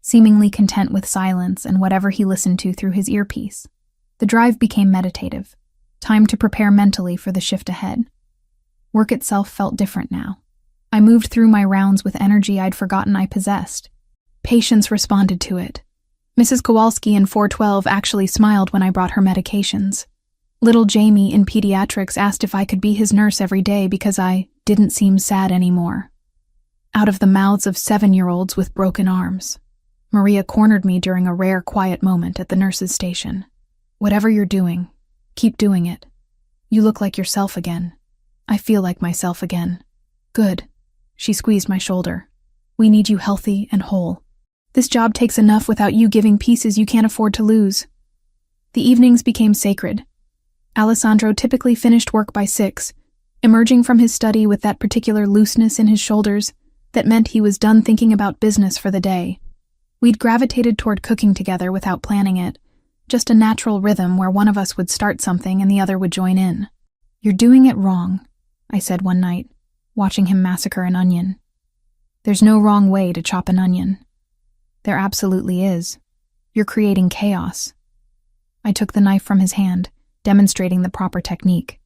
[SPEAKER 1] seemingly content with silence and whatever he listened to through his earpiece. The drive became meditative, time to prepare mentally for the shift ahead. Work itself felt different now. I moved through my rounds with energy I'd forgotten I possessed. Patients responded to it. Mrs. Kowalski in 412 actually smiled when I brought her medications. Little Jamie in pediatrics asked if I could be his nurse every day because I didn't seem sad anymore. Out of the mouths of 7-year-olds with broken arms. Maria cornered me during a rare quiet moment at the nurse's station. Whatever you're doing, keep doing it. You look like yourself again. I feel like myself again. Good. She squeezed my shoulder. We need you healthy and whole. This job takes enough without you giving pieces you can't afford to lose. The evenings became sacred. Alessandro typically finished work by 6, emerging from his study with that particular looseness in his shoulders that meant he was done thinking about business for the day. We'd gravitated toward cooking together without planning it, just a natural rhythm where one of us would start something and the other would join in. You're doing it wrong, I said one night, watching him massacre an onion. There's no wrong way to chop an onion. There absolutely is. You're creating chaos. I took the knife from his hand, demonstrating the proper technique.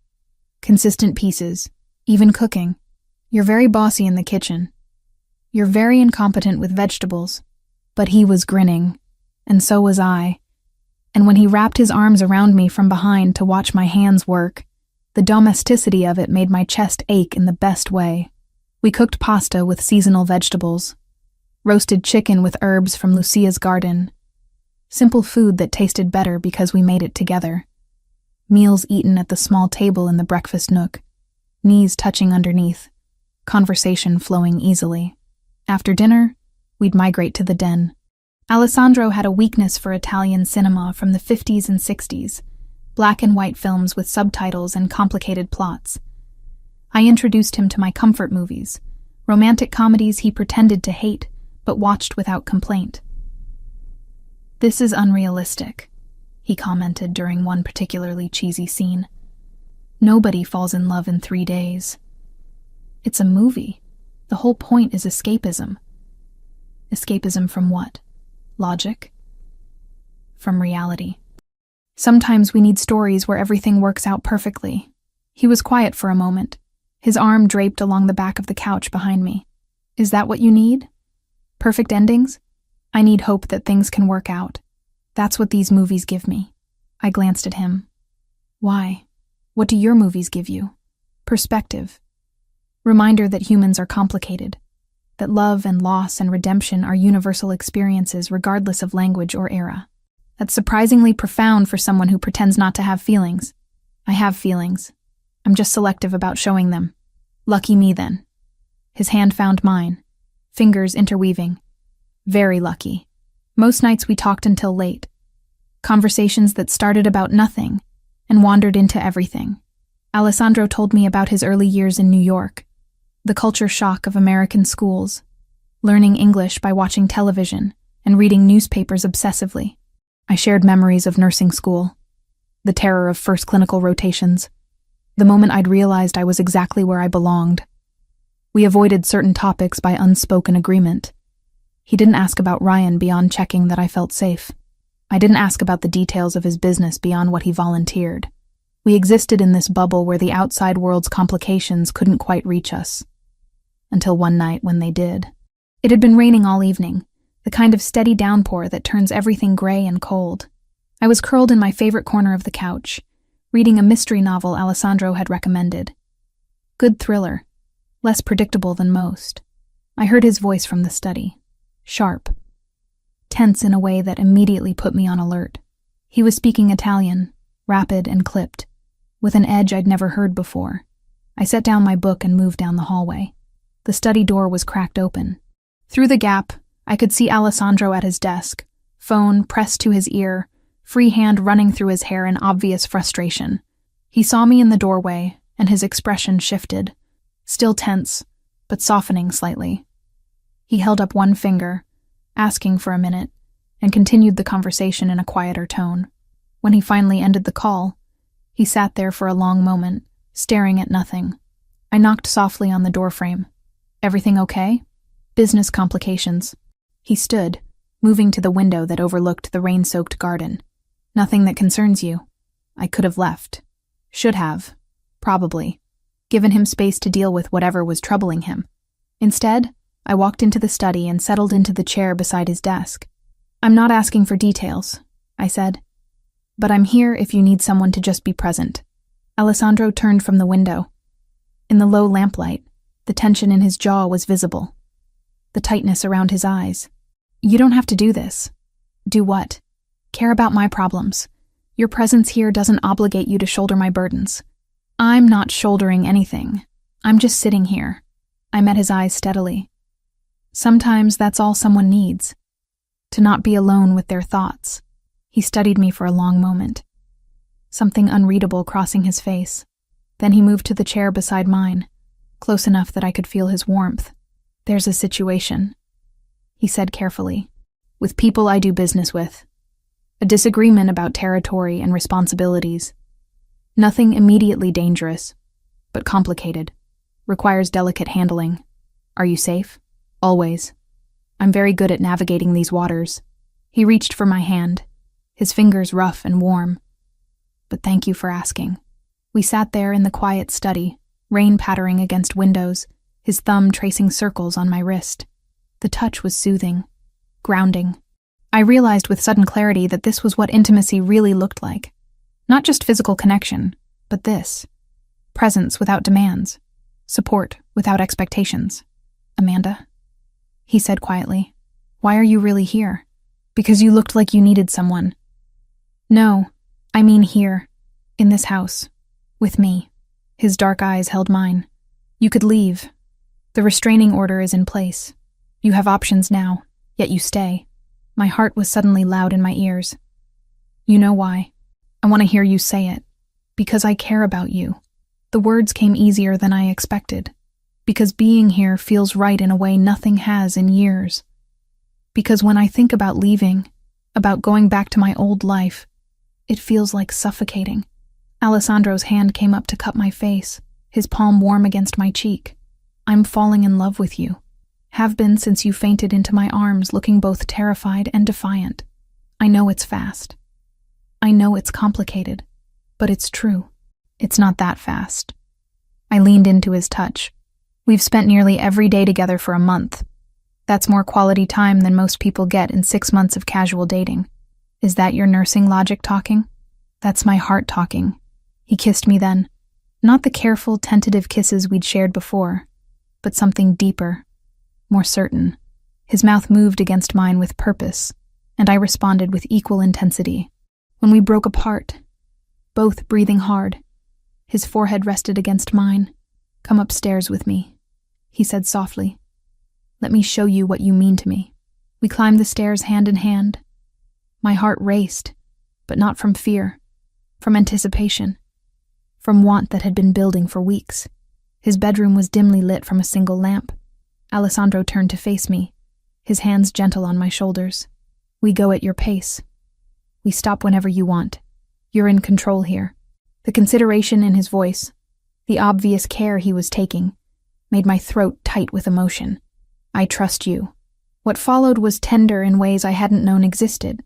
[SPEAKER 1] Consistent pieces, even cooking. You're very bossy in the kitchen. You're very incompetent with vegetables. But he was grinning, and so was I. And when he wrapped his arms around me from behind to watch my hands work, the domesticity of it made my chest ache in the best way. We cooked pasta with seasonal vegetables, roasted chicken with herbs from Lucia's garden. Simple food that tasted better because we made it together. Meals eaten at the small table in the breakfast nook, knees touching underneath, conversation flowing easily. After dinner, we'd migrate to the den. Alessandro had a weakness for Italian cinema from the 50s and 60s, black and white films with subtitles and complicated plots. I introduced him to my comfort movies, romantic comedies he pretended to hate, but watched without complaint. This is unrealistic, he commented during one particularly cheesy scene. Nobody falls in love in 3 days. It's a movie. The whole point is escapism. Escapism from what? Logic? From reality. Sometimes we need stories where everything works out perfectly. He was quiet for a moment, his arm draped along the back of the couch behind me. Is that what you need? Perfect endings? I need hope that things can work out. That's what these movies give me. I glanced at him. Why? What do your movies give you? Perspective. Reminder that humans are complicated, that love and loss and redemption are universal experiences regardless of language or era. That's surprisingly profound for someone who pretends not to have feelings. I have feelings. I'm just selective about showing them. Lucky me, then. His hand found mine, fingers interweaving. Very lucky. Most nights we talked until late. Conversations that started about nothing and wandered into everything. Alessandro told me about his early years in New York, the culture shock of American schools, learning English by watching television and reading newspapers obsessively. I shared memories of nursing school, the terror of first clinical rotations, the moment I'd realized I was exactly where I belonged. We avoided certain topics by unspoken agreement. He didn't ask about Ryan beyond checking that I felt safe. I didn't ask about the details of his business beyond what he volunteered. We existed in this bubble where the outside world's complications couldn't quite reach us. Until one night when they did. It had been raining all evening, the kind of steady downpour that turns everything gray and cold. I was curled in my favorite corner of the couch, reading a mystery novel Alessandro had recommended. Good thriller, less predictable than most. I heard his voice from the study, sharp, tense in a way that immediately put me on alert. He was speaking Italian, rapid and clipped, with an edge I'd never heard before. I set down my book and moved down the hallway. The study door was cracked open. Through the gap, I could see Alessandro at his desk, phone pressed to his ear, free hand running through his hair in obvious frustration. He saw me in the doorway, and his expression shifted, still tense, but softening slightly. He held up one finger, asking for a minute, and continued the conversation in a quieter tone. When he finally ended the call, he sat there for a long moment, staring at nothing. I knocked softly on the doorframe. Everything okay? Business complications. He stood, moving to the window that overlooked the rain-soaked garden. Nothing that concerns you. I could have left. Should have. Probably. Given him space to deal with whatever was troubling him. Instead, I walked into the study and settled into the chair beside his desk. I'm not asking for details, I said. But I'm here if you need someone to just be present. Alessandro turned from the window. In the low lamplight, the tension in his jaw was visible. The tightness around his eyes. You don't have to do this. Do what? Care about my problems. Your presence here doesn't obligate you to shoulder my burdens. I'm not shouldering anything. I'm just sitting here. I met his eyes steadily. Sometimes that's all someone needs. To not be alone with their thoughts. He studied me for a long moment. Something unreadable crossing his face. Then he moved to the chair beside mine, close enough that I could feel his warmth. There's a situation, he said carefully, with people I do business with. A disagreement about territory and responsibilities. Nothing immediately dangerous, but complicated. Requires delicate handling. Are you safe? Always. I'm very good at navigating these waters. He reached for my hand, his fingers rough and warm. But thank you for asking. We sat there in the quiet study, rain pattering against windows, his thumb tracing circles on my wrist. The touch was soothing, grounding. I realized with sudden clarity that this was what intimacy really looked like. Not just physical connection, but this. Presence without demands. Support without expectations. Amanda? He said quietly. Why are you really here? Because you looked like you needed someone. No, I mean here. In this house. With me. His dark eyes held mine. You could leave. The restraining order is in place. You have options now, yet you stay. My heart was suddenly loud in my ears. You know why. I want to hear you say it. Because I care about you. The words came easier than I expected. Because being here feels right in a way nothing has in years. Because when I think about leaving, about going back to my old life, It feels like suffocating. Alessandro's hand came up to cup my face, his palm warm against my cheek. I'm falling in love with you. Have been since you fainted into my arms, looking both terrified and defiant. I know it's fast. I know it's complicated, but it's true. It's not that fast. I leaned into his touch. We've spent nearly every day together for a month. That's more quality time than most people get in 6 months of casual dating. Is that your nursing logic talking? That's my heart talking. He kissed me then. Not the careful, tentative kisses we'd shared before, but something deeper, more certain. His mouth moved against mine with purpose, and I responded with equal intensity. When we broke apart, both breathing hard, his forehead rested against mine. Come upstairs with me, he said softly. Let me show you what you mean to me. We climbed the stairs hand in hand. My heart raced, but not from fear, from anticipation, from want that had been building for weeks. His bedroom was dimly lit from a single lamp. Alessandro turned to face me, his hands gentle on my shoulders. We go at your pace. We stop whenever you want. You're in control here. The consideration in his voice, the obvious care he was taking, made my throat tight with emotion. I trust you. What followed was tender in ways I hadn't known existed.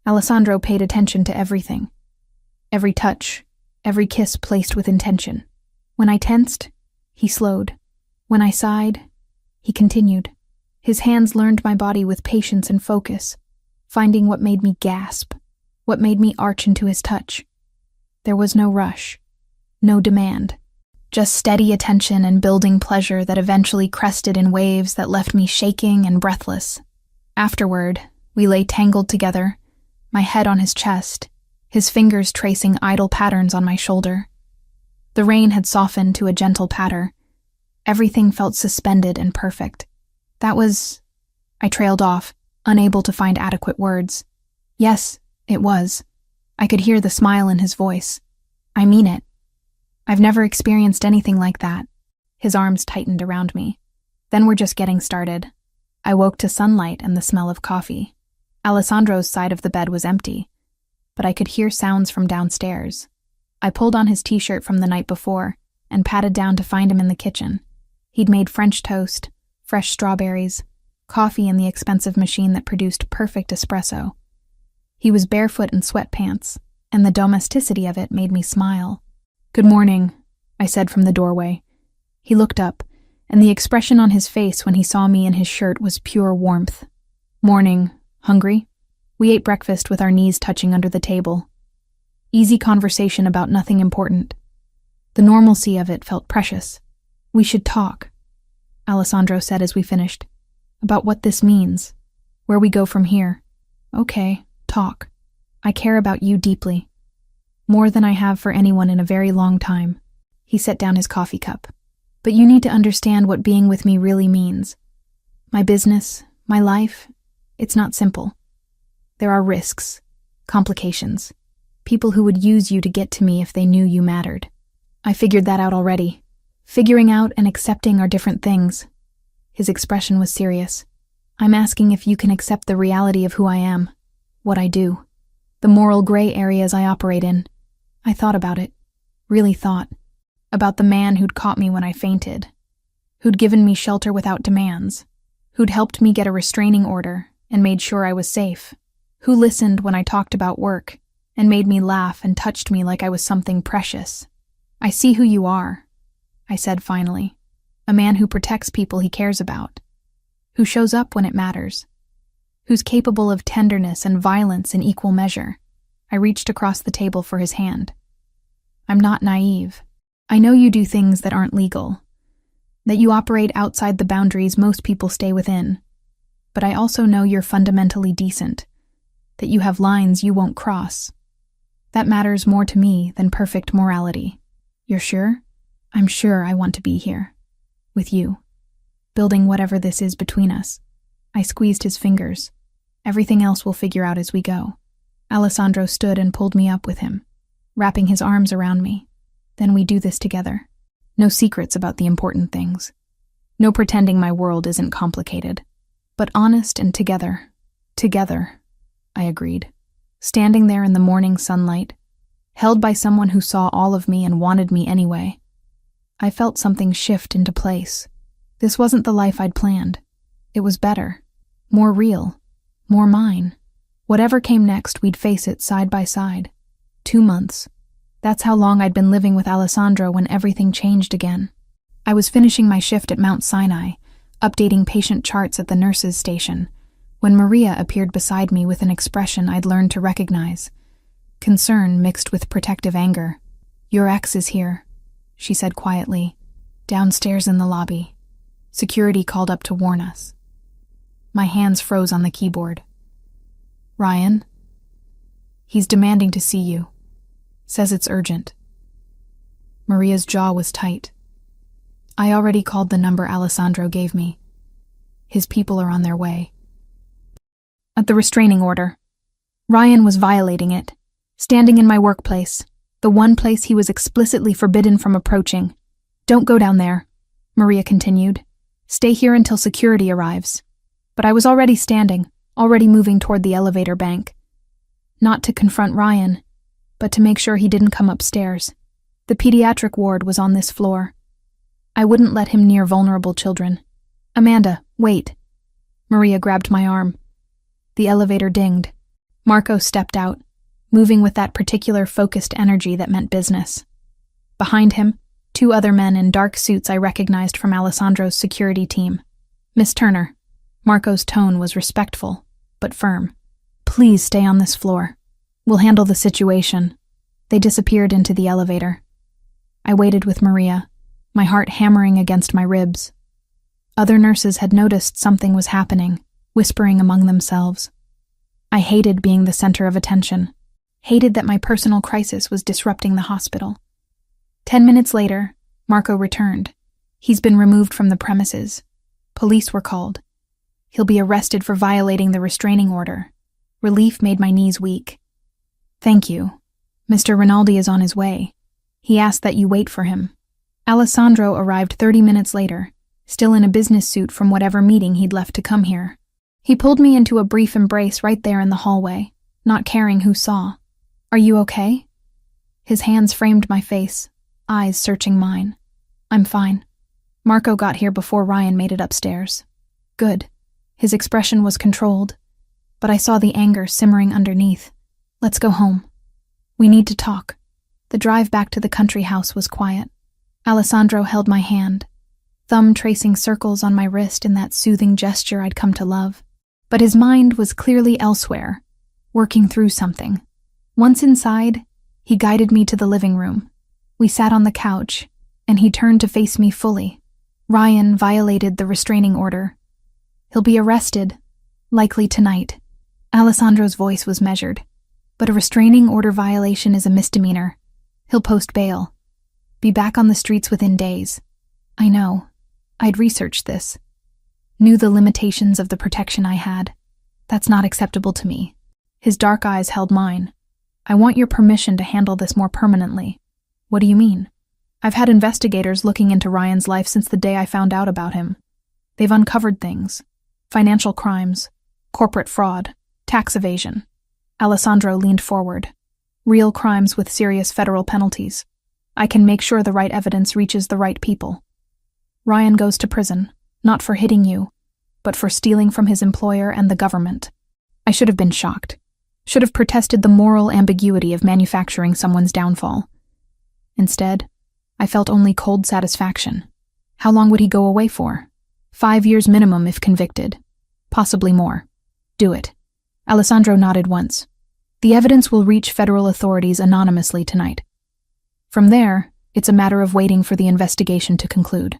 [SPEAKER 1] Alessandro paid attention to everything. Every touch, every kiss placed with intention. When I tensed, he slowed. When I sighed, he continued. His hands learned my body with patience and focus, finding what made me gasp, what made me arch into his touch. There was no rush, no demand, just steady attention and building pleasure that eventually crested in waves that left me shaking and breathless. Afterward, we lay tangled together, my head on his chest, his fingers tracing idle patterns on my shoulder. The rain had softened to a gentle patter. Everything felt suspended and perfect. I trailed off, unable to find adequate words. Yes, it was. I could hear the smile in his voice. I mean it. I've never experienced anything like that. His arms tightened around me. Then we're just getting started. I woke to sunlight and the smell of coffee. Alessandro's side of the bed was empty, but I could hear sounds from downstairs. I pulled on his t-shirt from the night before and patted down to find him in the kitchen. He'd made French toast, fresh strawberries, coffee in the expensive machine that produced perfect espresso. He was barefoot in sweatpants, and the domesticity of it made me smile. Good morning, I said from the doorway. He looked up, and the expression on his face when he saw me in his shirt was pure warmth. Morning. Hungry? We ate breakfast with our knees touching under the table. Easy conversation about nothing important. The normalcy of it felt precious. We should talk, Alessandro said as we finished, about what this means, where we go from here. Okay, talk. I care about you deeply. More than I have for anyone in a very long time. He set down his coffee cup. But you need to understand what being with me really means. My business, my life, it's not simple. There are risks, complications, people who would use you to get to me if they knew you mattered. I figured that out already. Figuring out and accepting are different things. His expression was serious. I'm asking if you can accept the reality of who I am, what I do, the moral gray areas I operate in. I thought about it, really thought, about the man who'd caught me when I fainted, who'd given me shelter without demands, who'd helped me get a restraining order and made sure I was safe, who listened when I talked about work and made me laugh and touched me like I was something precious. I see who you are, I said finally, a man who protects people he cares about, who shows up when it matters, who's capable of tenderness and violence in equal measure. I reached across the table for his hand. I'm not naive. I know you do things that aren't legal, that you operate outside the boundaries most people stay within. But I also know you're fundamentally decent, that you have lines you won't cross. That matters more to me than perfect morality. You're sure? I'm sure I want to be here, with you, building whatever this is between us. I squeezed his fingers. Everything else we'll figure out as we go. Alessandro stood and pulled me up with him, wrapping his arms around me. Then we do this together. No secrets about the important things. No pretending my world isn't complicated. But honest and together. Together, I agreed. standing there in the morning sunlight, held by someone who saw all of me and wanted me anyway. I felt something shift into place. This wasn't the life I'd planned. It was better, more real, more mine. Whatever came next, we'd face it side by side. 2 months. That's how long I'd been living with Alessandro when everything changed again. I was finishing my shift at Mount Sinai, updating patient charts at the nurses' station, when Maria appeared beside me with an expression I'd learned to recognize. Concern mixed with protective anger. "Your ex is here," she said quietly. "Downstairs in the lobby. Security called up to warn us." My hands froze on the keyboard. "Ryan? He's demanding to see you. Says it's urgent." Maria's jaw was tight. "I already called the number Alessandro gave me. His people are on their way." At the restraining order. Ryan was violating it, standing in my workplace, the one place he was explicitly forbidden from approaching. "Don't go down there," Maria continued. "Stay here until security arrives." But I was already standing, already moving toward the elevator bank. Not to confront Ryan, but to make sure he didn't come upstairs. The pediatric ward was on this floor. I wouldn't let him near vulnerable children. "Amanda, wait." Maria grabbed my arm. The elevator dinged. Marco stepped out, moving with that particular focused energy that meant business. Behind him, 2 other men in dark suits I recognized from Alessandro's security team. "Miss Turner." Marco's tone was respectful, but firm. "Please stay on this floor. We'll handle the situation." They disappeared into the elevator. I waited with Maria, my heart hammering against my ribs. Other nurses had noticed something was happening, whispering among themselves. I hated being the center of attention, hated that my personal crisis was disrupting the hospital. 10 minutes later, Marco returned. He's been removed from the premises. Police were called. He'll be arrested for violating the restraining order. Relief made my knees weak. "Thank you. Mr. Rinaldi is on his way. He asked that you wait for him." Alessandro arrived 30 minutes later, still in a business suit from whatever meeting he'd left to come here. He pulled me into a brief embrace right there in the hallway, not caring who saw. "Are you okay?" His hands framed my face, eyes searching mine. "I'm fine. Marco got here before Ryan made it upstairs." "Good." His expression was controlled, but I saw the anger simmering underneath. "Let's go home. We need to talk." The drive back to the country house was quiet. Alessandro held my hand, thumb tracing circles on my wrist in that soothing gesture I'd come to love. But his mind was clearly elsewhere, working through something. Once inside, he guided me to the living room. We sat on the couch, and he turned to face me fully. "Ryan violated the restraining order. He'll be arrested, likely tonight." Alessandro's voice was measured. "But a restraining order violation is a misdemeanor. He'll post bail. Be back on the streets within days." I know. I'd researched this. Knew the limitations of the protection I had. "That's not acceptable to me." His dark eyes held mine. "I want your permission to handle this more permanently." "What do you mean?" "I've had investigators looking into Ryan's life since the day I found out about him. They've uncovered things. Financial crimes, corporate fraud, tax evasion." Alessandro leaned forward. "Real crimes with serious federal penalties. I can make sure the right evidence reaches the right people. Ryan goes to prison, not for hitting you, but for stealing from his employer and the government." I should have been shocked. Should have protested the moral ambiguity of manufacturing someone's downfall. Instead, I felt only cold satisfaction. How long would he go away for? 5 years minimum if convicted. Possibly more. "Do it." Alessandro nodded once. "The evidence will reach federal authorities anonymously tonight. From there, it's a matter of waiting for the investigation to conclude."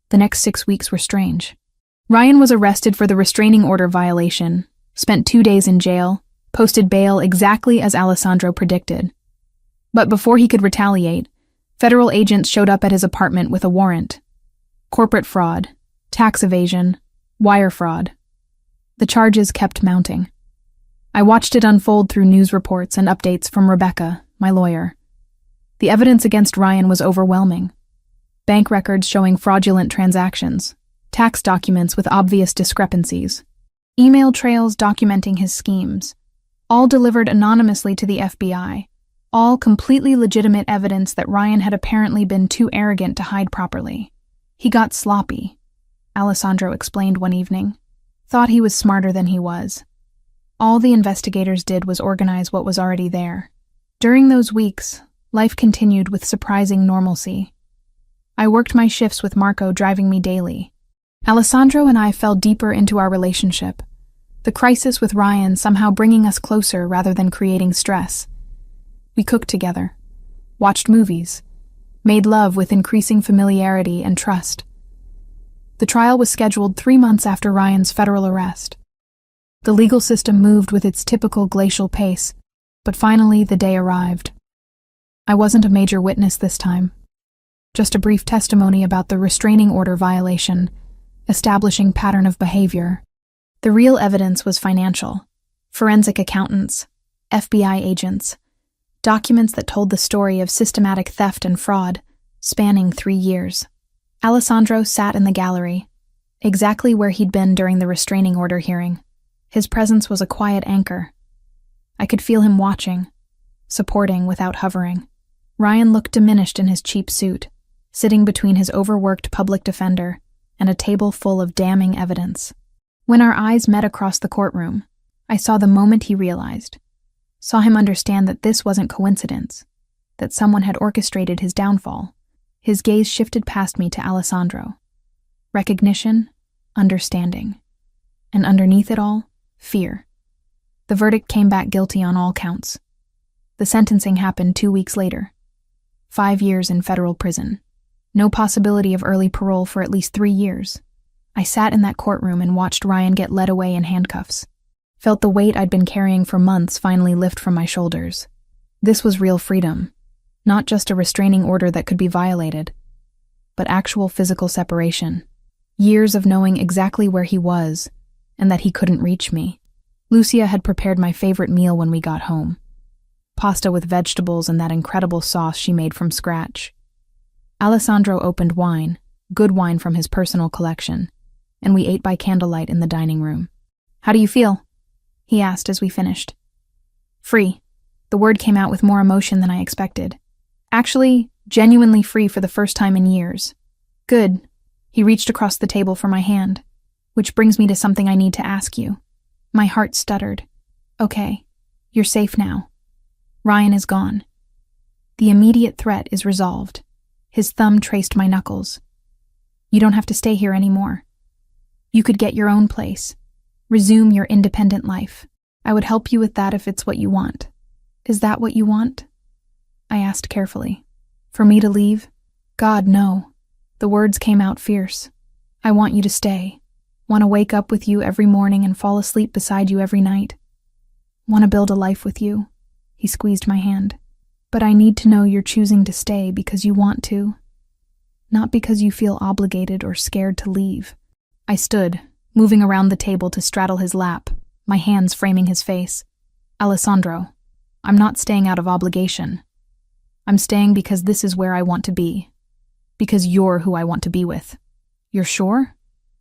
[SPEAKER 1] The next 6 weeks were strange. Ryan was arrested for the restraining order violation, spent 2 days in jail, posted bail exactly as Alessandro predicted. But before he could retaliate, federal agents showed up at his apartment with a warrant. Corporate fraud, tax evasion, wire fraud. The charges kept mounting. I watched it unfold through news reports and updates from Rebecca, my lawyer. The evidence against Ryan was overwhelming. Bank records showing fraudulent transactions, tax documents with obvious discrepancies, email trails documenting his schemes, all delivered anonymously to the FBI, all completely legitimate evidence that Ryan had apparently been too arrogant to hide properly. He got sloppy, Alessandro explained one evening. Thought he was smarter than he was. All the investigators did was organize what was already there. During those weeks, life continued with surprising normalcy. I worked my shifts with Marco driving me daily. Alessandro and I fell deeper into our relationship, the crisis with Ryan somehow bringing us closer rather than creating stress. We cooked together, watched movies, made love with increasing familiarity and trust. The trial was scheduled 3 months after Ryan's federal arrest. The legal system moved with its typical glacial pace, but finally the day arrived. I wasn't a major witness this time, just a brief testimony about the restraining order violation, establishing pattern of behavior. The real evidence was financial, forensic accountants, FBI agents, documents that told the story of systematic theft and fraud, spanning 3 years. Alessandro sat in the gallery, exactly where he'd been during the restraining order hearing. His presence was a quiet anchor. I could feel him watching, supporting without hovering. Ryan looked diminished in his cheap suit, sitting between his overworked public defender and a table full of damning evidence. When our eyes met across the courtroom, I saw the moment he realized. Saw him understand that this wasn't coincidence, that someone had orchestrated his downfall. His gaze shifted past me to Alessandro. Recognition, understanding, and underneath it all, fear. The verdict came back guilty on all counts. The sentencing happened 2 weeks later. 5 years in federal prison. No possibility of early parole for at least 3 years. I sat in that courtroom and watched Ryan get led away in handcuffs. Felt the weight I'd been carrying for months finally lift from my shoulders. This was real freedom. Not just a restraining order that could be violated, but actual physical separation. Years of knowing exactly where he was, and that he couldn't reach me. Lucia had prepared my favorite meal when we got home. Pasta with vegetables and that incredible sauce she made from scratch. Alessandro opened wine, good wine from his personal collection, and we ate by candlelight in the dining room. "How do you feel?" he asked as we finished. "Free." The word came out with more emotion than I expected. Actually, genuinely free for the first time in years. "Good." He reached across the table for my hand, which brings me to something I need to ask you. My heart stuttered. "Okay, you're safe now. Ryan is gone. The immediate threat is resolved." His thumb traced my knuckles. "You don't have to stay here anymore. You could get your own place. Resume your independent life. I would help you with that if it's what you want." "Is that what you want?" I asked carefully. "For me to leave?" "God, no." The words came out fierce. "I want you to stay. Want to wake up with you every morning and fall asleep beside you every night. Want to build a life with you." He squeezed my hand. "But I need to know you're choosing to stay because you want to, not because you feel obligated or scared to leave." I stood, moving around the table to straddle his lap, my hands framing his face. "Alessandro, I'm not staying out of obligation. I'm staying because this is where I want to be. Because you're who I want to be with." "You're sure?"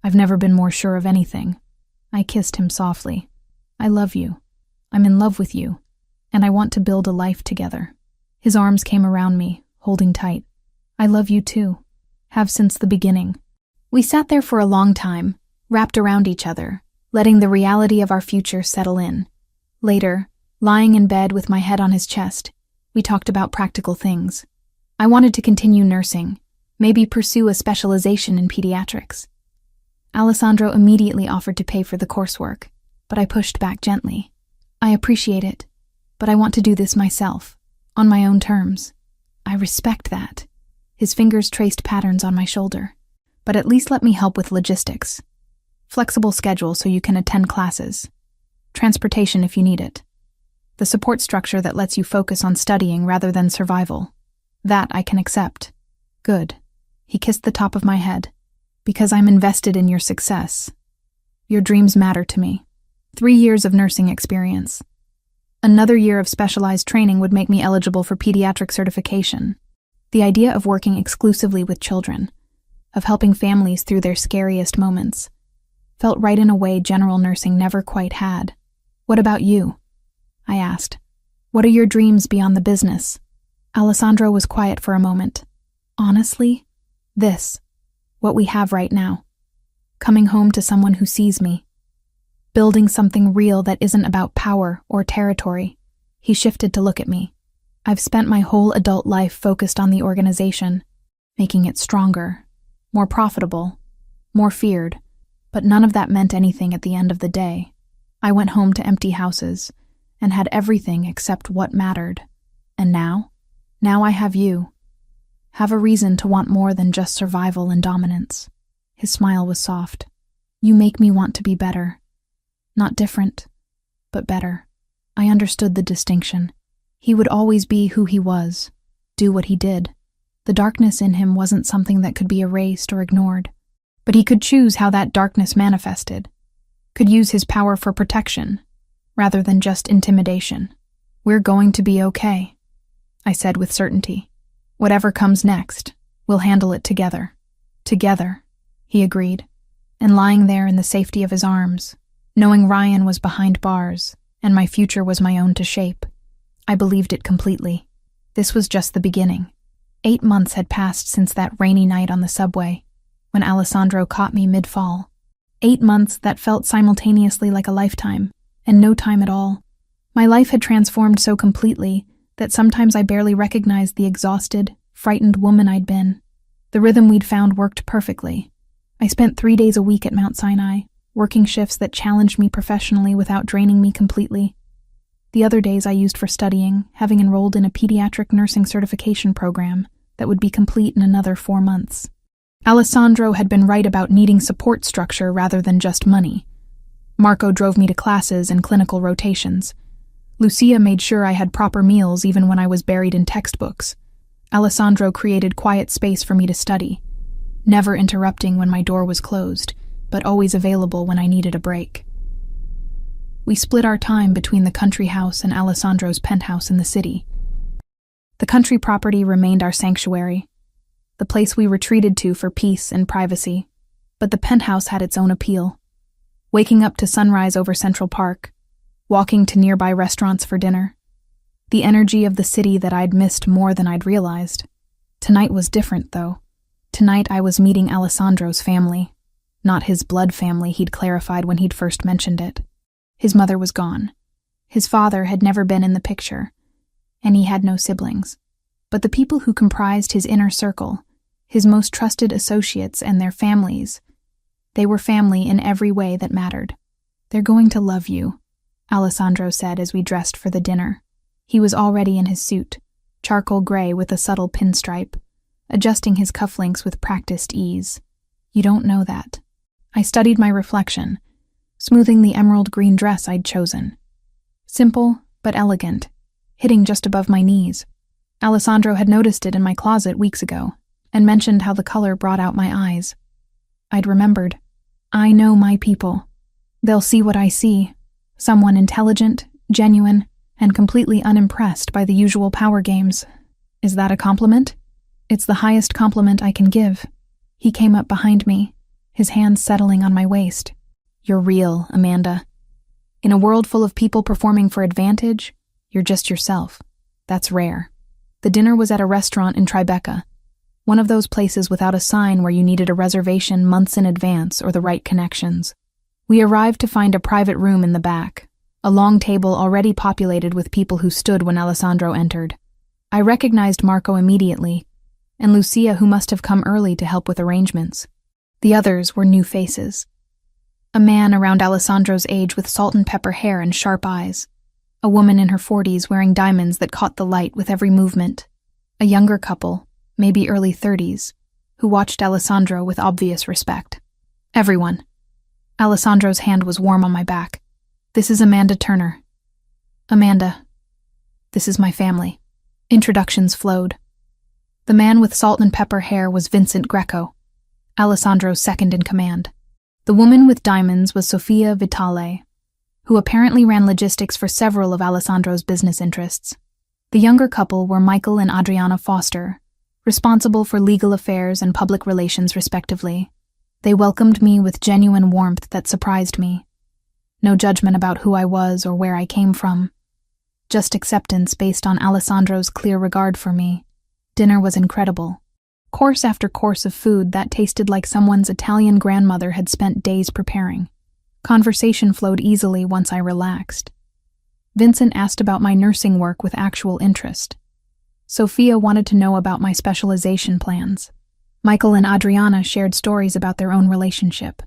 [SPEAKER 1] "I've never been more sure of anything." I kissed him softly. "I love you. I'm in love with you. And I want to build a life together." His arms came around me, holding tight. "I love you too. Have since the beginning." We sat there for a long time, wrapped around each other, letting the reality of our future settle in. Later, lying in bed with my head on his chest, we talked about practical things. I wanted to continue nursing, maybe pursue a specialization in pediatrics. Alessandro immediately offered to pay for the coursework, but I pushed back gently. "I appreciate it, but I want to do this myself, on my own terms." "I respect that." His fingers traced patterns on my shoulder. "But at least let me help with logistics. Flexible schedule so you can attend classes. Transportation if you need it. The support structure that lets you focus on studying rather than survival. That I can accept." "Good." He kissed the top of my head. "Because I'm invested in your success. Your dreams matter to me." 3 years of nursing experience. Another year of specialized training would make me eligible for pediatric certification. The idea of working exclusively with children, of helping families through their scariest moments, felt right in a way general nursing never quite had. "What about you?" I asked. What are your dreams beyond the business? Alessandro was quiet for a moment. Honestly, this, what we have right now. Coming home to someone who sees me. Building something real that isn't about power or territory. He shifted to look at me. I've spent my whole adult life focused on the organization, making it stronger, more profitable, more feared, but none of that meant anything at the end of the day. I went home to empty houses and had everything except what mattered. And now I have you. Have a reason to want more than just survival and dominance. His smile was soft. You make me want to be better. Not different, but better. I understood the distinction. He would always be who he was, do what he did. The darkness in him wasn't something that could be erased or ignored, but he could choose how that darkness manifested, could use his power for protection, rather than just intimidation. We're going to be okay, I said with certainty. Whatever comes next, we'll handle it together. Together, he agreed, and lying there in the safety of his arms, knowing Ryan was behind bars, and my future was my own to shape, I believed it completely. This was just the beginning. 8 months had passed since that rainy night on the subway, when Alessandro caught me mid-fall. 8 months that felt simultaneously like a lifetime, and no time at all. My life had transformed so completely that sometimes I barely recognized the exhausted, frightened woman I'd been. The rhythm we'd found worked perfectly. I spent 3 days a week at Mount Sinai, working shifts that challenged me professionally without draining me completely. The other days I used for studying, having enrolled in a pediatric nursing certification program that would be complete in another 4 months. Alessandro had been right about needing support structure rather than just money. Marco drove me to classes and clinical rotations. Lucia made sure I had proper meals even when I was buried in textbooks. Alessandro created quiet space for me to study, never interrupting when my door was closed, but always available when I needed a break. We split our time between the country house and Alessandro's penthouse in the city. The country property remained our sanctuary, the place we retreated to for peace and privacy, but the penthouse had its own appeal. Waking up to sunrise over Central Park, walking to nearby restaurants for dinner, the energy of the city that I'd missed more than I'd realized. Tonight was different, though. Tonight I was meeting Alessandro's family, not his blood family he'd clarified when he'd first mentioned it. His mother was gone. His father had never been in the picture, and he had no siblings. But the people who comprised his inner circle, his most trusted associates and their families, they were family in every way that mattered. They're going to love you, Alessandro said as we dressed for the dinner. He was already in his suit, charcoal gray with a subtle pinstripe, adjusting his cufflinks with practiced ease. You don't know that. I studied my reflection, smoothing the emerald green dress I'd chosen. Simple, but elegant, hitting just above my knees. Alessandro had noticed it in my closet weeks ago, and mentioned how the color brought out my eyes. I'd remembered. I know my people. They'll see what I see. Someone intelligent, genuine, and completely unimpressed by the usual power games. Is that a compliment? It's the highest compliment I can give. He came up behind me, his hands settling on my waist. You're real, Amanda. In a world full of people performing for advantage, you're just yourself. That's rare. The dinner was at a restaurant in Tribeca, one of those places without a sign where you needed a reservation months in advance or the right connections. We arrived to find a private room in the back, a long table already populated with people who stood when Alessandro entered. I recognized Marco immediately, and Lucia, who must have come early to help with arrangements. The others were new faces. A man around Alessandro's age with salt and pepper hair and sharp eyes. A woman in her 40s wearing diamonds that caught the light with every movement. A younger couple, maybe early 30s, who watched Alessandro with obvious respect. Everyone. Alessandro's hand was warm on my back. This is Amanda Turner. Amanda. This is my family. Introductions flowed. The man with salt and pepper hair was Vincent Greco, Alessandro's second in command. The woman with diamonds was Sofia Vitale, who apparently ran logistics for several of Alessandro's business interests. The younger couple were Michael and Adriana Foster, responsible for legal affairs and public relations respectively. They welcomed me with genuine warmth that surprised me. No judgment about who I was or where I came from. just acceptance based on Alessandro's clear regard for me. Dinner was incredible. Course after course of food that tasted like someone's Italian grandmother had spent days preparing. Conversation flowed easily once I relaxed. Vincent asked about my nursing work with actual interest. Sophia wanted to know about my specialization plans. Michael and Adriana shared stories about their own relationship,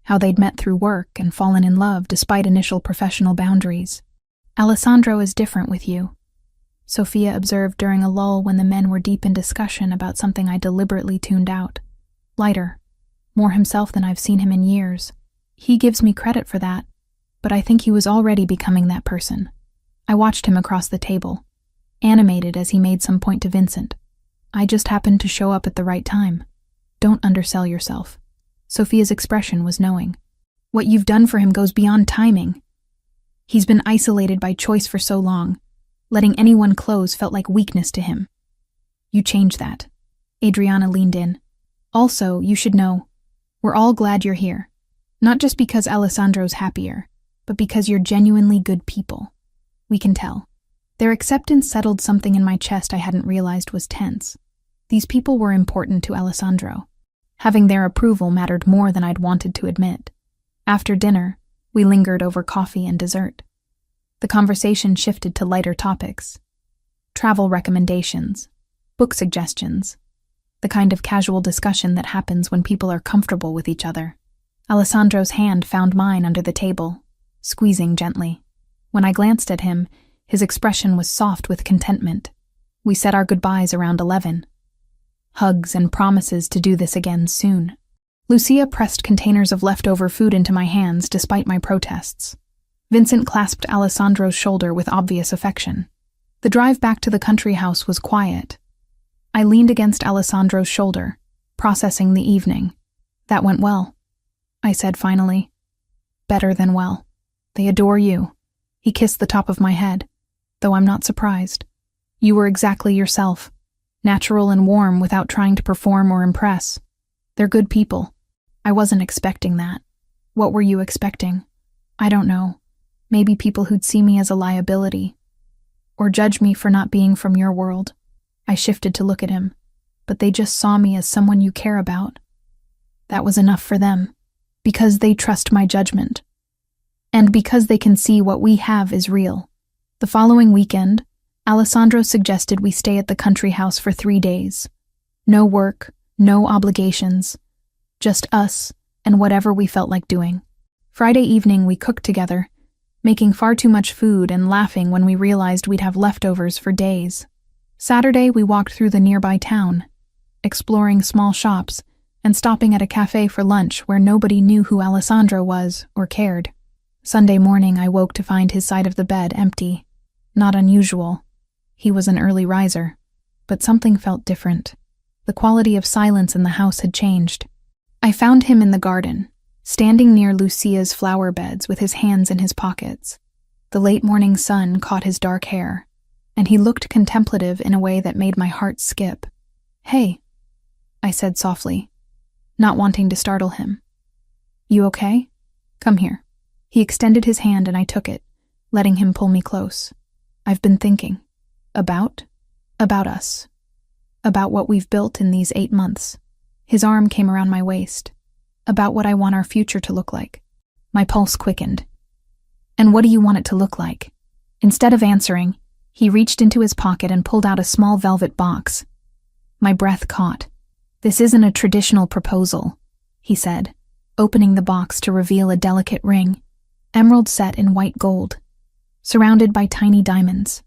[SPEAKER 1] how they'd met through work and fallen in love despite initial professional boundaries. Alessandro is different with you, Sophia observed during a lull when the men were deep in discussion about something I deliberately tuned out. Lighter, more himself than I've seen him in years. He gives me credit for that, but I think he was already becoming that person. I watched him across the table, animated as he made some point to Vincent. I just happened to show up at the right time. Don't undersell yourself. Sophia's expression was knowing. What you've done for him goes beyond timing. He's been isolated by choice for so long. Letting anyone close felt like weakness to him. You changed that. Adriana leaned in. Also, you should know, we're all glad you're here. Not just because Alessandro's happier, but because you're genuinely good people. We can tell. Their acceptance settled something in my chest I hadn't realized was tense. These people were important to Alessandro. Having their approval mattered more than I'd wanted to admit. After dinner, we lingered over coffee and dessert. The conversation shifted to lighter topics. Travel recommendations, book suggestions, the kind of casual discussion that happens when people are comfortable with each other. Alessandro's hand found mine under the table, squeezing gently. When I glanced at him, his expression was soft with contentment. We said our goodbyes around 11. Hugs and promises to do this again soon. Lucia pressed containers of leftover food into my hands despite my protests. Vincent clasped Alessandro's shoulder with obvious affection. The drive back to the country house was quiet. I leaned against Alessandro's shoulder, processing the evening. That went well, I said finally. Better than well. They adore you. He kissed the top of my head, though I'm not surprised. You were exactly yourself, natural and warm without trying to perform or impress. They're good people. I wasn't expecting that. What were you expecting? I don't know. Maybe people who'd see me as a liability, or judge me for not being from your world. I shifted to look at him, but they just saw me as someone you care about. That was enough for them, because they trust my judgment. And because they can see what we have is real. The following weekend, Alessandro suggested we stay at the country house for 3 days. No work, no obligations, just us and whatever we felt like doing. Friday evening we cooked together, making far too much food and laughing when we realized we'd have leftovers for days. Saturday we walked through the nearby town, exploring small shops and stopping at a cafe for lunch where nobody knew who Alessandro was or cared. Sunday morning I woke to find his side of the bed empty. Not unusual. He was an early riser, but something felt different. The quality of silence in the house had changed. I found him in the garden, standing near Lucia's flower beds with his hands in his pockets. The late morning sun caught his dark hair, and he looked contemplative in a way that made my heart skip. "Hey," I said softly, not wanting to startle him. "You okay? Come here." He extended his hand and I took it, letting him pull me close. "I've been thinking. About us. About what we've built in these 8 months." His arm came around my waist. "About what I want our future to look like." My pulse quickened. "And what do you want it to look like?" Instead of answering, he reached into his pocket and pulled out a small velvet box. My breath caught. "This isn't a traditional proposal," he said, opening the box to reveal a delicate ring, emerald set in white gold, surrounded by tiny diamonds.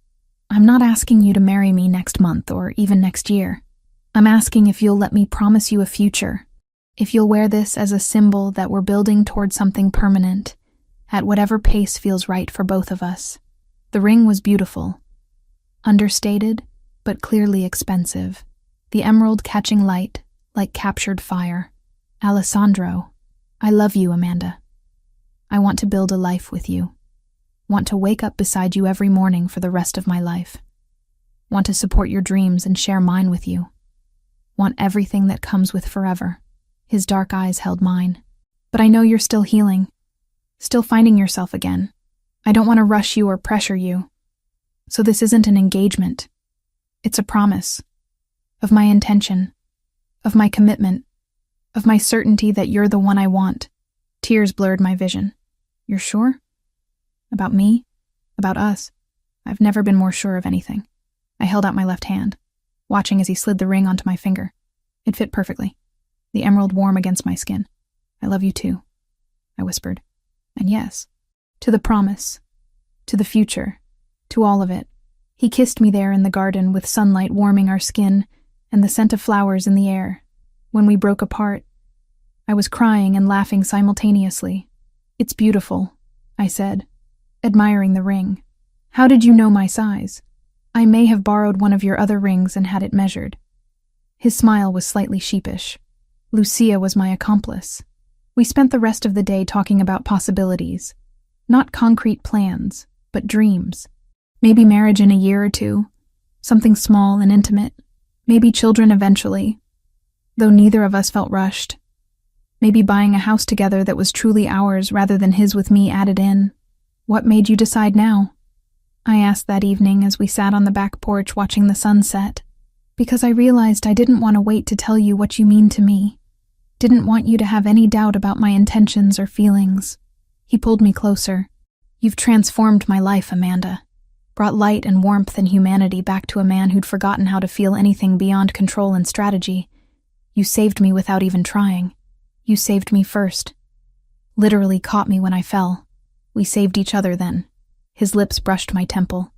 [SPEAKER 1] "I'm not asking you to marry me next month or even next year. I'm asking if you'll let me promise you a future. If you'll wear this as a symbol that we're building toward something permanent, at whatever pace feels right for both of us." The ring was beautiful. Understated, but clearly expensive. The emerald catching light, like captured fire. "Alessandro, I love you, Amanda. I want to build a life with you. Want to wake up beside you every morning for the rest of my life. Want to support your dreams and share mine with you. Want everything that comes with forever." His dark eyes held mine. "But I know you're still healing, still finding yourself again. I don't want to rush you or pressure you. So this isn't an engagement. It's a promise. Of my intention. Of my commitment. Of my certainty that you're the one I want. Tears blurred my vision. You're sure? About me? About us? I've never been more sure of anything. I held out my left hand, watching as he slid the ring onto my finger. It fit perfectly, the emerald warm against my skin. I love you too, I whispered. And yes, to the promise, to the future, to all of it. He kissed me there in the garden with sunlight warming our skin and the scent of flowers in the air. When we broke apart, I was crying and laughing simultaneously. It's beautiful, I said, admiring the ring. How did you know my size? I may have borrowed one of your other rings and had it measured. His smile was slightly sheepish. Lucia was my accomplice. We spent the rest of the day talking about possibilities. Not concrete plans, but dreams. Maybe marriage in a year or two. Something small and intimate. Maybe children eventually, though neither of us felt rushed. Maybe buying a house together that was truly ours rather than his with me added in. What made you decide now? I asked that evening as we sat on the back porch watching the sun set. Because I realized I didn't want to wait to tell you what you mean to me. Didn't want you to have any doubt about my intentions or feelings. He pulled me closer. You've transformed my life, Amanda. Brought light and warmth and humanity back to a man who'd forgotten how to feel anything beyond control and strategy. You saved me without even trying. You saved me first. Literally caught me when I fell. We saved each other then. His lips brushed my temple.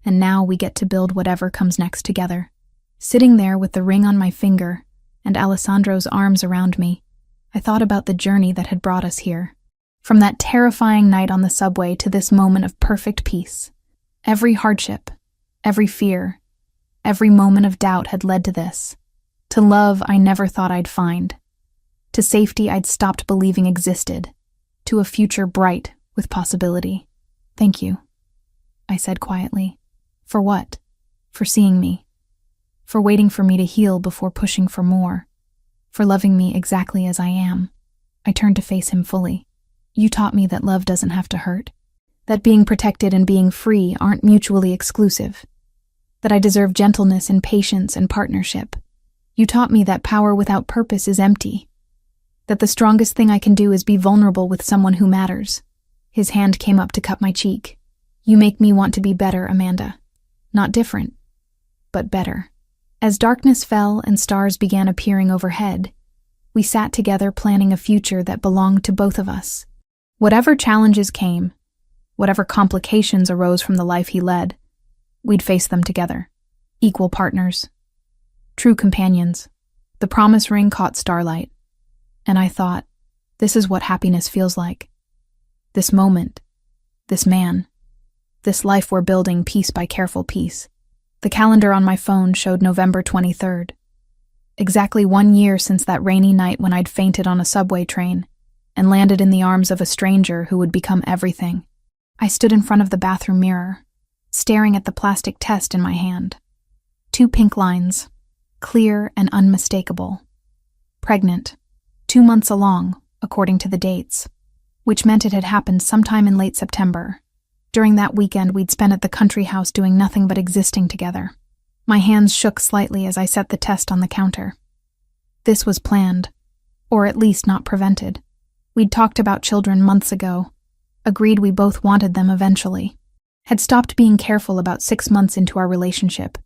[SPEAKER 1] And now we get to build whatever comes next together. Sitting there with the ring on my finger and Alessandro's arms around me, I thought about the journey that had brought us here. From that terrifying night on the subway to this moment of perfect peace. Every hardship, every fear, every moment of doubt had led to this. To love I never thought I'd find. To safety I'd stopped believing existed. To a future bright with possibility. Thank you, I said quietly. For what? For seeing me. For waiting for me to heal before pushing for more. For loving me exactly as I am. I turned to face him fully. You taught me that love doesn't have to hurt. That being protected and being free aren't mutually exclusive. That I deserve gentleness and patience and partnership. You taught me that power without purpose is empty. That the strongest thing I can do is be vulnerable with someone who matters. His hand came up to cup my cheek. You make me want to be better, Amanda. Not different, but better. As darkness fell and stars began appearing overhead, we sat together planning a future that belonged to both of us. Whatever challenges came, whatever complications arose from the life he led, we'd face them together. Equal partners. True companions. The promise ring caught starlight, and I thought, this is what happiness feels like. This moment, this man, this life we're building piece by careful piece. The calendar on my phone showed November 23rd. Exactly 1 year since that rainy night when I'd fainted on a subway train and landed in the arms of a stranger who would become everything. I stood in front of the bathroom mirror, staring at the plastic test in my hand. 2 pink lines, clear and unmistakable. Pregnant, 2 months along, according to the dates, which meant it had happened sometime in late September. During that weekend we'd spent at the country house doing nothing but existing together. My hands shook slightly as I set the test on the counter. This was planned, or at least not prevented. We'd talked about children months ago, agreed we both wanted them eventually. Had stopped being careful about 6 months into our relationship,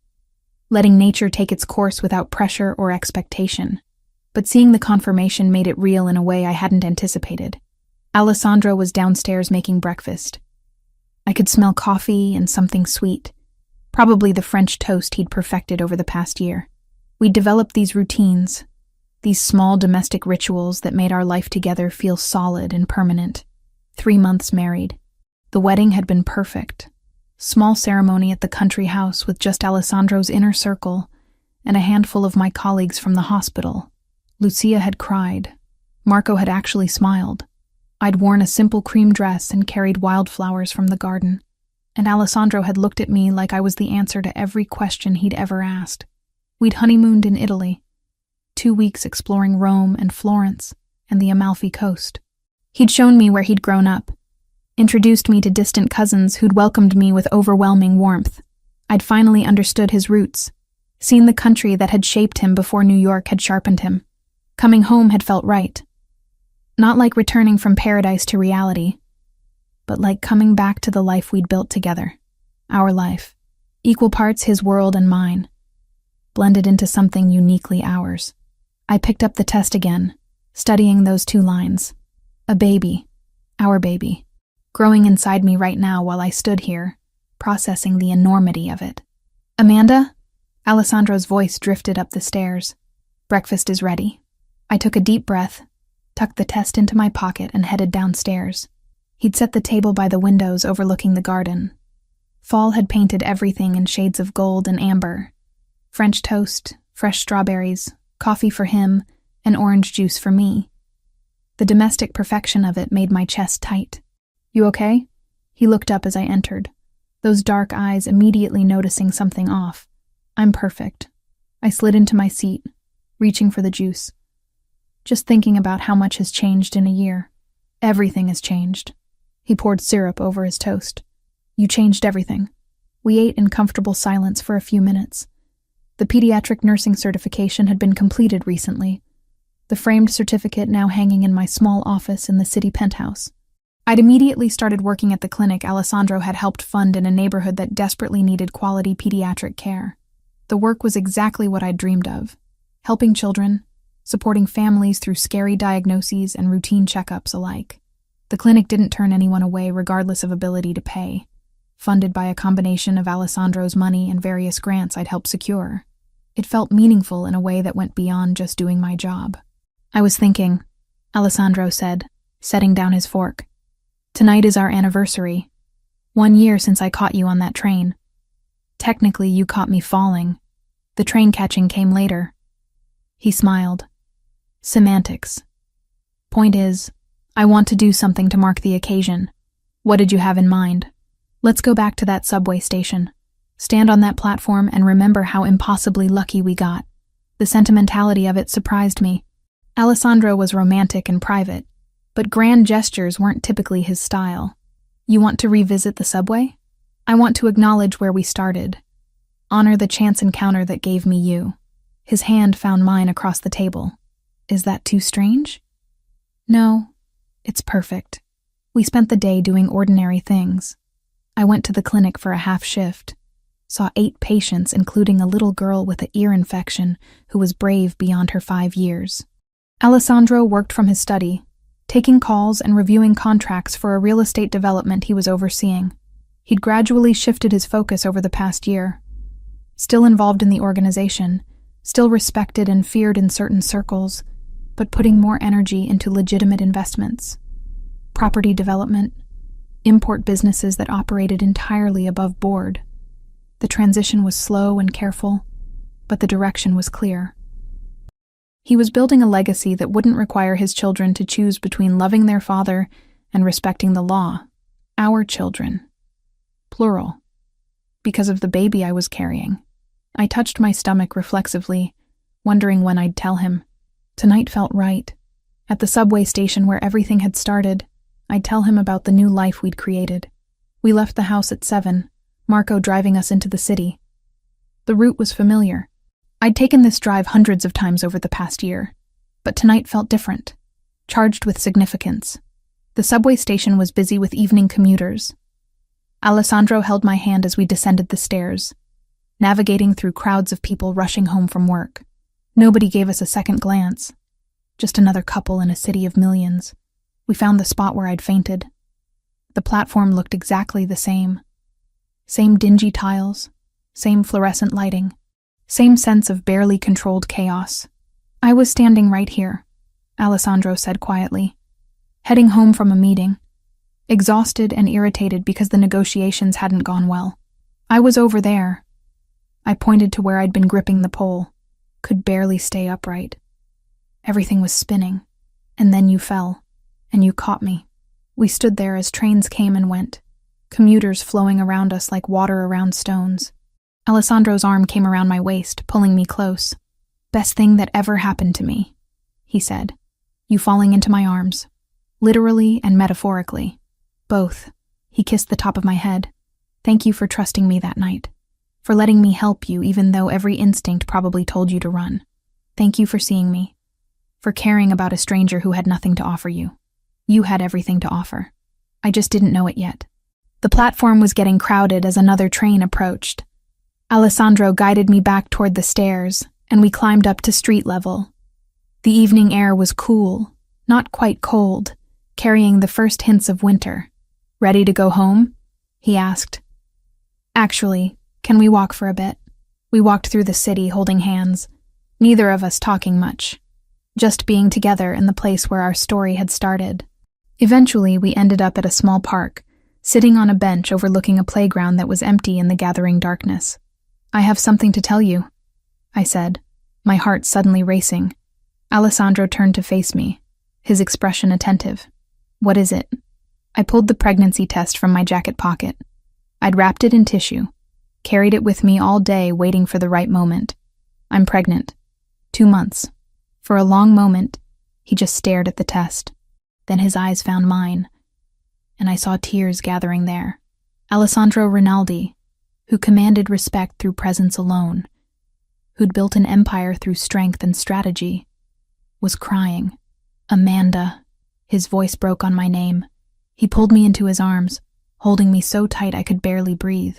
[SPEAKER 1] letting nature take its course without pressure or expectation. But seeing the confirmation made it real in a way I hadn't anticipated. Alessandro was downstairs making breakfast. I could smell coffee and something sweet, probably the French toast he'd perfected over the past year. We'd developed these routines, these small domestic rituals that made our life together feel solid and permanent. 3 months married. The wedding had been perfect. Small ceremony at the country house with just Alessandro's inner circle and a handful of my colleagues from the hospital. Lucia had cried. Marco had actually smiled. I'd worn a simple cream dress and carried wildflowers from the garden, and Alessandro had looked at me like I was the answer to every question he'd ever asked. We'd honeymooned in Italy, 2 weeks exploring Rome and Florence and the Amalfi Coast. He'd shown me where he'd grown up, introduced me to distant cousins who'd welcomed me with overwhelming warmth. I'd finally understood his roots, seen the country that had shaped him before New York had sharpened him. Coming home had felt right. Not like returning from paradise to reality, but like coming back to the life we'd built together. Our life. Equal parts his world and mine, blended into something uniquely ours. I picked up the test again, studying those 2 lines. A baby, our baby, growing inside me right now while I stood here, processing the enormity of it. Amanda? Alessandro's voice drifted up the stairs. Breakfast is ready. I took a deep breath, tucked the test into my pocket, and headed downstairs. He'd set the table by the windows overlooking the garden. Fall had painted everything in shades of gold and amber. French toast, fresh strawberries, coffee for him, and orange juice for me. The domestic perfection of it made my chest tight. You okay? He looked up as I entered, those dark eyes immediately noticing something off. I'm perfect. I slid into my seat, reaching for the juice. Just thinking about how much has changed in a year. Everything has changed. He poured syrup over his toast. You changed everything. We ate in comfortable silence for a few minutes. The pediatric nursing certification had been completed recently, the framed certificate now hanging in my small office in the city penthouse. I'd immediately started working at the clinic Alessandro had helped fund in a neighborhood that desperately needed quality pediatric care. The work was exactly what I'd dreamed of, helping children, supporting families through scary diagnoses and routine checkups alike. The clinic didn't turn anyone away regardless of ability to pay, funded by a combination of Alessandro's money and various grants I'd helped secure. It felt meaningful in a way that went beyond just doing my job. I was thinking, Alessandro said, setting down his fork. Tonight is our anniversary. 1 year since I caught you on that train. Technically, you caught me falling. The train catching came later. He smiled. Semantics. Point is, I want to do something to mark the occasion. What did you have in mind? Let's go back to that subway station. Stand on that platform and remember how impossibly lucky we got. The sentimentality of it surprised me. Alessandro was romantic and private, but grand gestures weren't typically his style. You want to revisit the subway? I want to acknowledge where we started. Honor the chance encounter that gave me you. His hand found mine across the table. Is that too strange? No, it's perfect. We spent the day doing ordinary things. I went to the clinic for a half shift, saw 8 patients, including a little girl with an ear infection who was brave beyond her 5 years. Alessandro worked from his study, taking calls and reviewing contracts for a real estate development he was overseeing. He'd gradually shifted his focus over the past year. Still involved in the organization, still respected and feared in certain circles, but putting more energy into legitimate investments. Property development, import businesses that operated entirely above board. The transition was slow and careful, but the direction was clear. He was building a legacy that wouldn't require his children to choose between loving their father and respecting the law. Our children. Plural. Because of the baby I was carrying. I touched my stomach reflexively, wondering when I'd tell him. Tonight felt right. At the subway station where everything had started, I'd tell him about the new life we'd created. We left the house at 7, Marco driving us into the city. The route was familiar. I'd taken this drive hundreds of times over the past year, but tonight felt different, charged with significance. The subway station was busy with evening commuters. Alessandro held my hand as we descended the stairs, navigating through crowds of people rushing home from work. Nobody gave us a second glance. Just another couple in a city of millions. We found the spot where I'd fainted. The platform looked exactly the same. Same dingy tiles, same fluorescent lighting, same sense of barely controlled chaos. I was standing right here, Alessandro said quietly, heading home from a meeting, exhausted and irritated because the negotiations hadn't gone well. I was over there. I pointed to where I'd been gripping the pole, could barely stay upright. Everything was spinning, and then you fell, and you caught me. We stood there as trains came and went, commuters flowing around us like water around stones. Alessandro's arm came around my waist, pulling me close. Best thing that ever happened to me, he said. You falling into my arms. Literally and metaphorically. Both. He kissed the top of my head. Thank you for trusting me that night. for letting me help you even though every instinct probably told you to run. Thank you for seeing me, for caring about a stranger who had nothing to offer you. You had everything to offer. I just didn't know it yet. The platform was getting crowded as another train approached. Alessandro guided me back toward the stairs, and we climbed up to street level. The evening air was cool, not quite cold, carrying the first hints of winter. Ready to go home? He asked. Actually, can we walk for a bit? We walked through the city holding hands, neither of us talking much, just being together in the place where our story had started. Eventually, we ended up at a small park, sitting on a bench overlooking a playground that was empty in the gathering darkness. I have something to tell you, I said, my heart suddenly racing. Alessandro turned to face me, his expression attentive. What is it? I pulled the pregnancy test from my jacket pocket. I'd wrapped it in tissue, carried it with me all day waiting for the right moment. I'm pregnant. 2 months. For a long moment, he just stared at the test. Then his eyes found mine, and I saw tears gathering there. Alessandro Rinaldi, who commanded respect through presence alone, who'd built an empire through strength and strategy, was crying. Amanda. His voice broke on my name. He pulled me into his arms, holding me so tight I could barely breathe.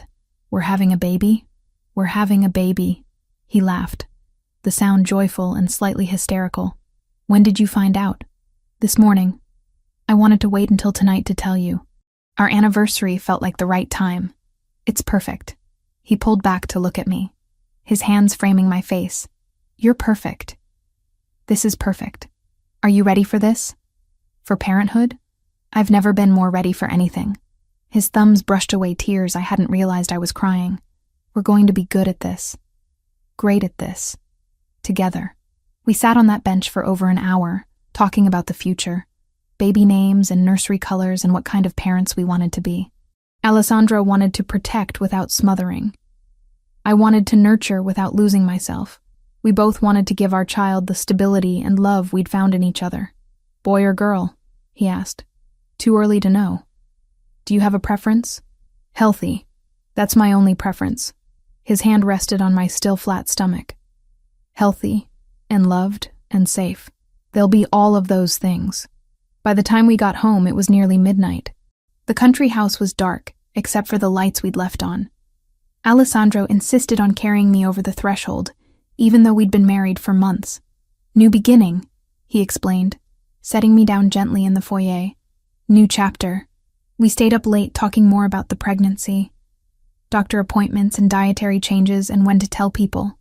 [SPEAKER 1] We're having a baby? We're having a baby. He laughed, the sound joyful and slightly hysterical. When did you find out? This morning. I wanted to wait until tonight to tell you. Our anniversary felt like the right time. It's perfect. He pulled back to look at me, his hands framing my face. You're perfect. This is perfect. Are you ready for this? For parenthood? I've never been more ready for anything. His thumbs brushed away tears I hadn't realized I was crying. We're going to be good at this. Great at this. Together. We sat on that bench for over an hour, talking about the future. Baby names and nursery colors and what kind of parents we wanted to be. Alessandro wanted to protect without smothering. I wanted to nurture without losing myself. We both wanted to give our child the stability and love we'd found in each other. Boy or girl? He asked. Too early to know. Do you have a preference? Healthy. That's my only preference. His hand rested on my still flat stomach. Healthy, and loved, and safe. They'll be all of those things. By the time we got home, it was nearly midnight. The country house was dark, except for the lights we'd left on. Alessandro insisted on carrying me over the threshold, even though we'd been married for months. New beginning, he explained, setting me down gently in the foyer. New chapter. We stayed up late talking more about the pregnancy, doctor appointments and dietary changes and when to tell people.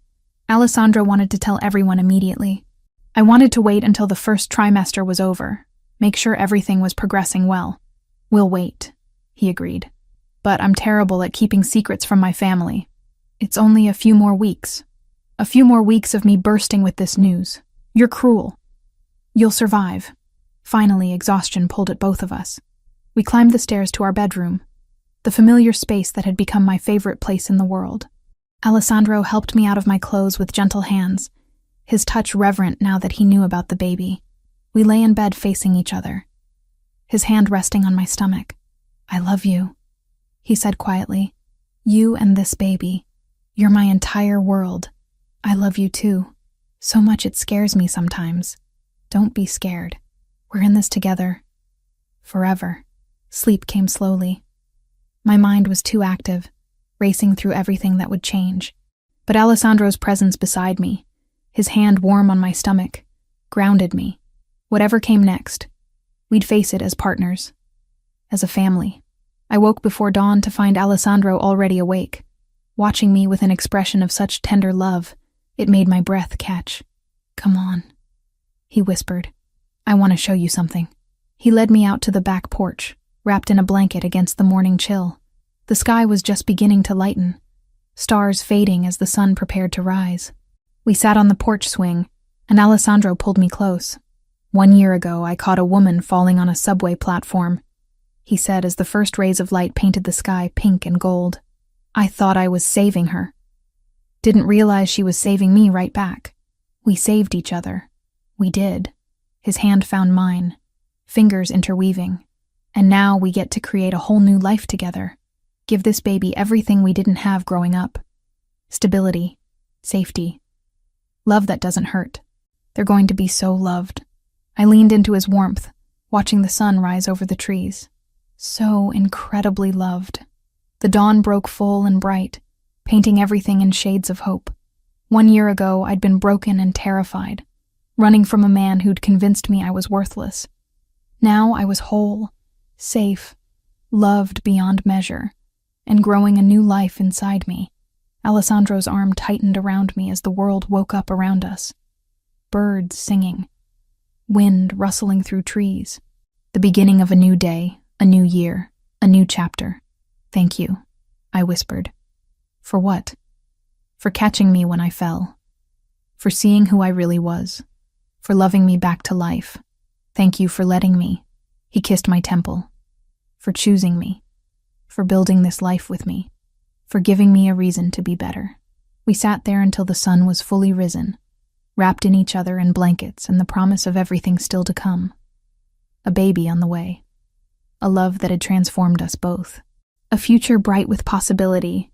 [SPEAKER 1] Alessandro wanted to tell everyone immediately. I wanted to wait until the first trimester was over. Make sure everything was progressing well. We'll wait, he agreed. But I'm terrible at keeping secrets from my family. It's only a few more weeks. A few more weeks of me bursting with this news. You're cruel. You'll survive. Finally, exhaustion pulled at both of us. We climbed the stairs to our bedroom, the familiar space that had become my favorite place in the world. Alessandro helped me out of my clothes with gentle hands, his touch reverent now that he knew about the baby. We lay in bed facing each other, his hand resting on my stomach. I love you, he said quietly. You and this baby. You're my entire world. I love you too. So much it scares me sometimes. Don't be scared. We're in this together. Forever. Sleep came slowly. My mind was too active, racing through everything that would change. But Alessandro's presence beside me, his hand warm on my stomach, grounded me. Whatever came next, we'd face it as partners, as a family. I woke before dawn to find Alessandro already awake, watching me with an expression of such tender love, it made my breath catch. Come on, he whispered. I want to show you something. He led me out to the back porch, wrapped in a blanket against the morning chill. The sky was just beginning to lighten, stars fading as the sun prepared to rise. We sat on the porch swing, and Alessandro pulled me close. 1 year ago, I caught a woman falling on a subway platform, he said as the first rays of light painted the sky pink and gold. I thought I was saving her. Didn't realize she was saving me right back. We saved each other. We did. His hand found mine, fingers interweaving. And now we get to create a whole new life together. Give this baby everything we didn't have growing up. stability, safety, love that doesn't hurt. They're going to be so loved. I leaned into his warmth, watching the sun rise over the trees. So incredibly loved. The dawn broke full and bright, painting everything in shades of hope. 1 year ago, I'd been broken and terrified, running from a man who'd convinced me I was worthless. Now I was whole, safe, loved beyond measure, and growing a new life inside me. Alessandro's arm tightened around me as the world woke up around us. Birds singing, wind rustling through trees. The beginning of a new day, a new year, a new chapter. Thank you, I whispered. For what? For catching me when I fell. For seeing who I really was. For loving me back to life. Thank you for letting me. He kissed my temple. For choosing me. For building this life with me. For giving me a reason to be better. We sat there until the sun was fully risen, wrapped in each other in blankets and the promise of everything still to come. A baby on the way. A love that had transformed us both. A future bright with possibility.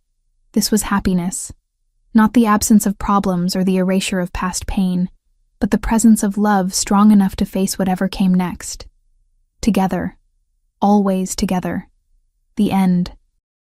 [SPEAKER 1] This was happiness. Not the absence of problems or the erasure of past pain, but the presence of love strong enough to face whatever came next. Together. Always together. The end.